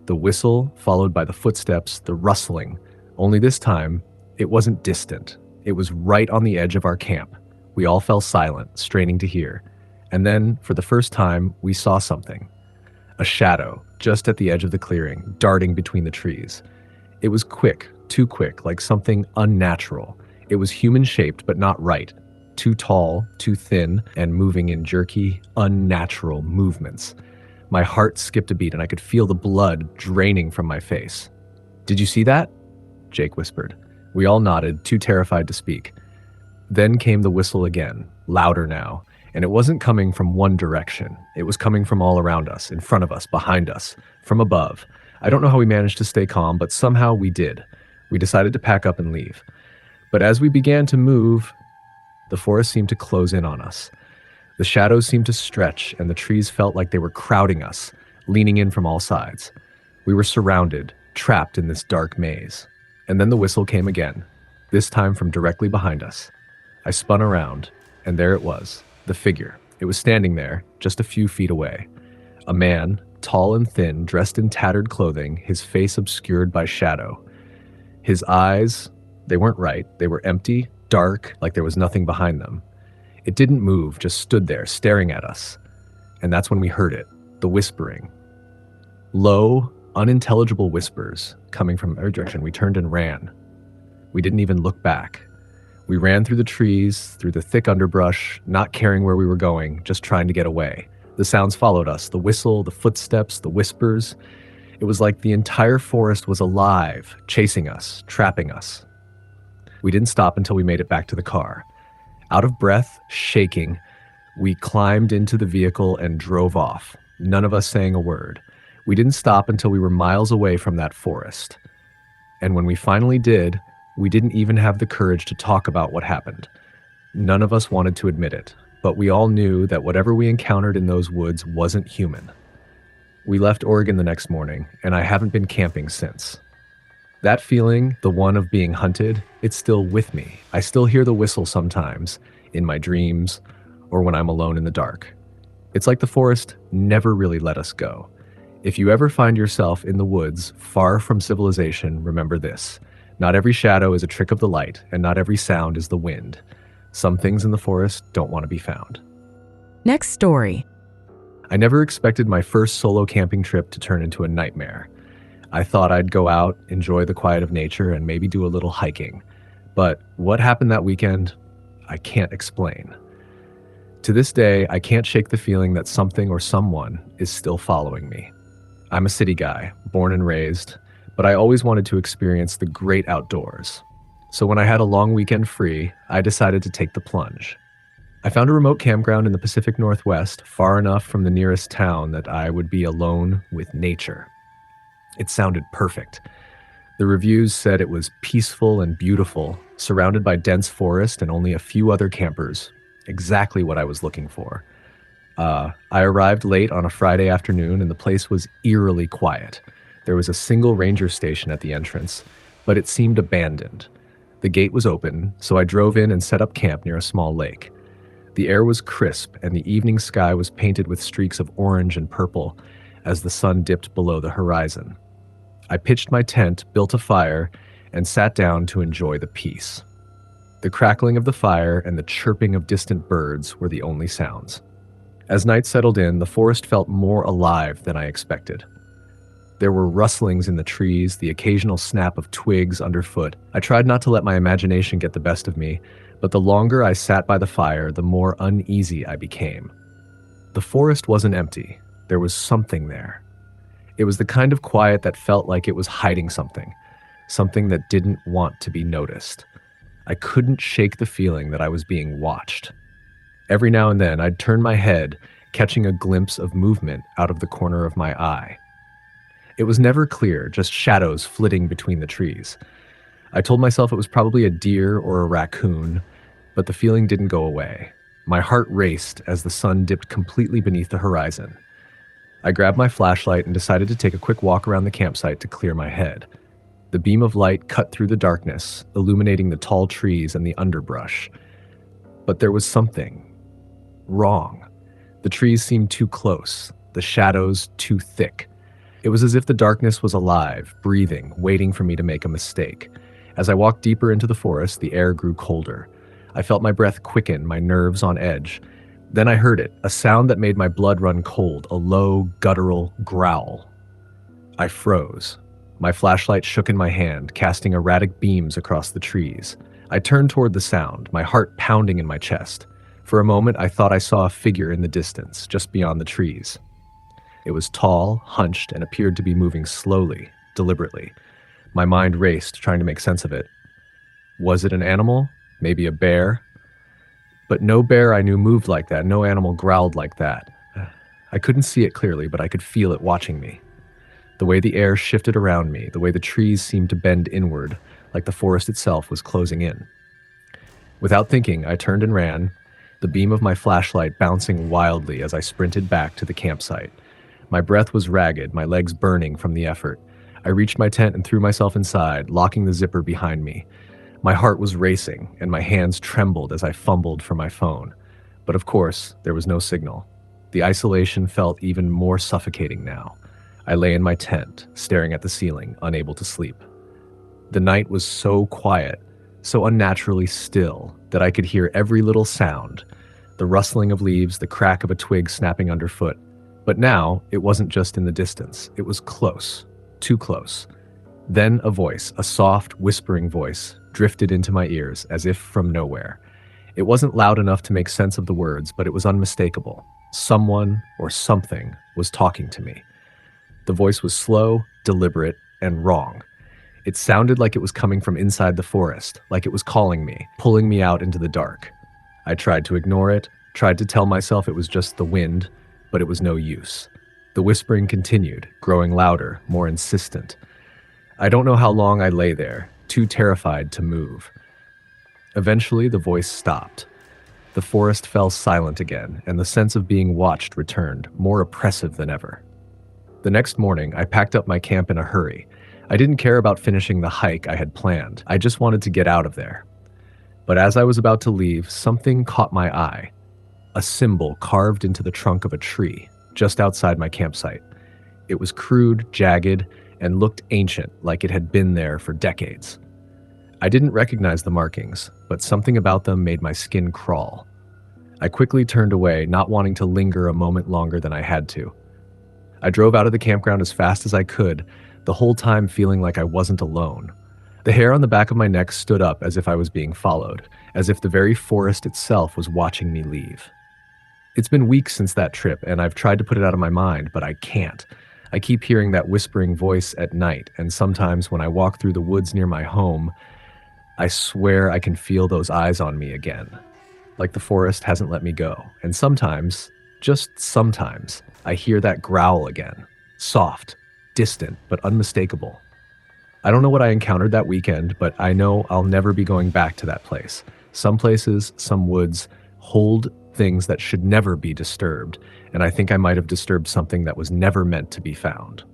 The whistle, followed by the footsteps, the rustling. Only this time, it wasn't distant. It was right on the edge of our camp. We all fell silent, straining to hear. And then, for the first time, we saw something. A shadow, just at the edge of the clearing, darting between the trees. It was quick, too quick, like something unnatural. It was human-shaped, but not right. Too tall, too thin, and moving in jerky, unnatural movements. My heart skipped a beat, and I could feel the blood draining from my face. "Did you see that?" Jake whispered. We all nodded, too terrified to speak. Then came the whistle again, louder now, and it wasn't coming from one direction. It was coming from all around us, in front of us, behind us, from above. I don't know how we managed to stay calm, but somehow we did. We decided to pack up and leave. But as we began to move, the forest seemed to close in on us. The shadows seemed to stretch, and the trees felt like they were crowding us, leaning in from all sides. We were surrounded, trapped in this dark maze. And then the whistle came again, this time from directly behind us. I spun around, and there it was, the figure. It was standing there, just a few feet away. A man, tall and thin, dressed in tattered clothing, his face obscured by shadow. His eyes, they weren't right. They were empty, dark, like there was nothing behind them. It didn't move, just stood there, staring at us. And that's when we heard it, the whispering. Low, unintelligible whispers coming from our direction. We turned and ran. We didn't even look back. We ran through the trees, through the thick underbrush, not caring where we were going, just trying to get away. The sounds followed us, the whistle, the footsteps, the whispers. It was like the entire forest was alive, chasing us, trapping us. We didn't stop until we made it back to the car. Out of breath, shaking, we climbed into the vehicle and drove off, none of us saying a word. We didn't stop until we were miles away from that forest. And when we finally did, we didn't even have the courage to talk about what happened. None of us wanted to admit it, but we all knew that whatever we encountered in those woods wasn't human. We left Oregon the next morning, and I haven't been camping since. That feeling, the one of being hunted, it's still with me. I still hear the whistle sometimes, in my dreams, or when I'm alone in the dark. It's like the forest never really let us go. If you ever find yourself in the woods, far from civilization, remember this. Not every shadow is a trick of the light, and not every sound is the wind. Some things in the forest don't want to be found. Next story. I never expected my first solo camping trip to turn into a nightmare. I thought I'd go out, enjoy the quiet of nature, and maybe do a little hiking. But what happened that weekend, I can't explain. To this day, I can't shake the feeling that something or someone is still following me. I'm a city guy, born and raised, but I always wanted to experience the great outdoors. So when I had a long weekend free, I decided to take the plunge. I found a remote campground in the Pacific Northwest, far enough from the nearest town that I would be alone with nature. It sounded perfect. The reviews said it was peaceful and beautiful, surrounded by dense forest and only a few other campers. Exactly what I was looking for. I arrived late on a Friday afternoon and the place was eerily quiet. There was a single ranger station at the entrance, but it seemed abandoned. The gate was open, so I drove in and set up camp near a small lake. The air was crisp and the evening sky was painted with streaks of orange and purple as the sun dipped below the horizon. I pitched my tent, built a fire, and sat down to enjoy the peace. The crackling of the fire and the chirping of distant birds were the only sounds. As night settled in, the forest felt more alive than I expected. There were rustlings in the trees, the occasional snap of twigs underfoot. I tried not to let my imagination get the best of me, but the longer I sat by the fire, the more uneasy I became. The forest wasn't empty. There was something there. It was the kind of quiet that felt like it was hiding something that didn't want to be noticed. I couldn't shake the feeling that I was being watched. Every now and then, I'd turn my head, catching a glimpse of movement out of the corner of my eye. It was never clear, just shadows flitting between the trees. I told myself it was probably a deer or a raccoon, but the feeling didn't go away. My heart raced as the sun dipped completely beneath the horizon. I grabbed my flashlight and decided to take a quick walk around the campsite to clear my head. The beam of light cut through the darkness, illuminating the tall trees and the underbrush. But there was something wrong. The trees seemed too close, the shadows too thick. It was as if the darkness was alive, breathing, waiting for me to make a mistake. As I walked deeper into the forest, the air grew colder. I felt my breath quicken, my nerves on edge. Then I heard it, a sound that made my blood run cold, a low, guttural growl. I froze. My flashlight shook in my hand, casting erratic beams across the trees. I turned toward the sound, my heart pounding in my chest. For a moment, I thought I saw a figure in the distance, just beyond the trees. It was tall, hunched, and appeared to be moving slowly, deliberately. My mind raced, trying to make sense of it. Was it an animal? Maybe a bear? But no bear I knew moved like that. No animal growled like that. I couldn't see it clearly, but I could feel it watching me. The way the air shifted around me, the way the trees seemed to bend inward, like the forest itself was closing in. Without thinking, I turned and ran, the beam of my flashlight bouncing wildly as I sprinted back to the campsite. My breath was ragged, my legs burning from the effort. I reached my tent and threw myself inside, locking the zipper behind me. My heart was racing, and my hands trembled as I fumbled for my phone. But of course, there was no signal. The isolation felt even more suffocating now. I lay in my tent, staring at the ceiling, unable to sleep. The night was so quiet, so unnaturally still, that I could hear every little sound, the rustling of leaves, the crack of a twig snapping underfoot. But now, it wasn't just in the distance. It was close, too close. Then a voice, a soft, whispering voice, drifted into my ears as if from nowhere. It wasn't loud enough to make sense of the words, but it was unmistakable. Someone or something was talking to me. The voice was slow, deliberate, and wrong. It sounded like it was coming from inside the forest, like it was calling me, pulling me out into the dark. I tried to ignore it, tried to tell myself it was just the wind, but it was no use. The whispering continued, growing louder, more insistent. I don't know how long I lay there, too terrified to move. Eventually, the voice stopped. The forest fell silent again, and the sense of being watched returned, more oppressive than ever. The next morning, I packed up my camp in a hurry. I didn't care about finishing the hike I had planned. I just wanted to get out of there. But as I was about to leave, something caught my eye. A symbol carved into the trunk of a tree, just outside my campsite. It was crude, jagged, and looked ancient, like it had been there for decades. I didn't recognize the markings, but something about them made my skin crawl. I quickly turned away, not wanting to linger a moment longer than I had to. I drove out of the campground as fast as I could, the whole time feeling like I wasn't alone. The hair on the back of my neck stood up as if I was being followed, as if the very forest itself was watching me leave. It's been weeks since that trip, and I've tried to put it out of my mind, but I can't. I keep hearing that whispering voice at night, and sometimes when I walk through the woods near my home, I swear I can feel those eyes on me again. Like the forest hasn't let me go. And sometimes, just sometimes, I hear that growl again. Soft, distant, but unmistakable. I don't know what I encountered that weekend, but I know I'll never be going back to that place. Some places, some woods, hold things that should never be disturbed, and I think I might have disturbed something that was never meant to be found.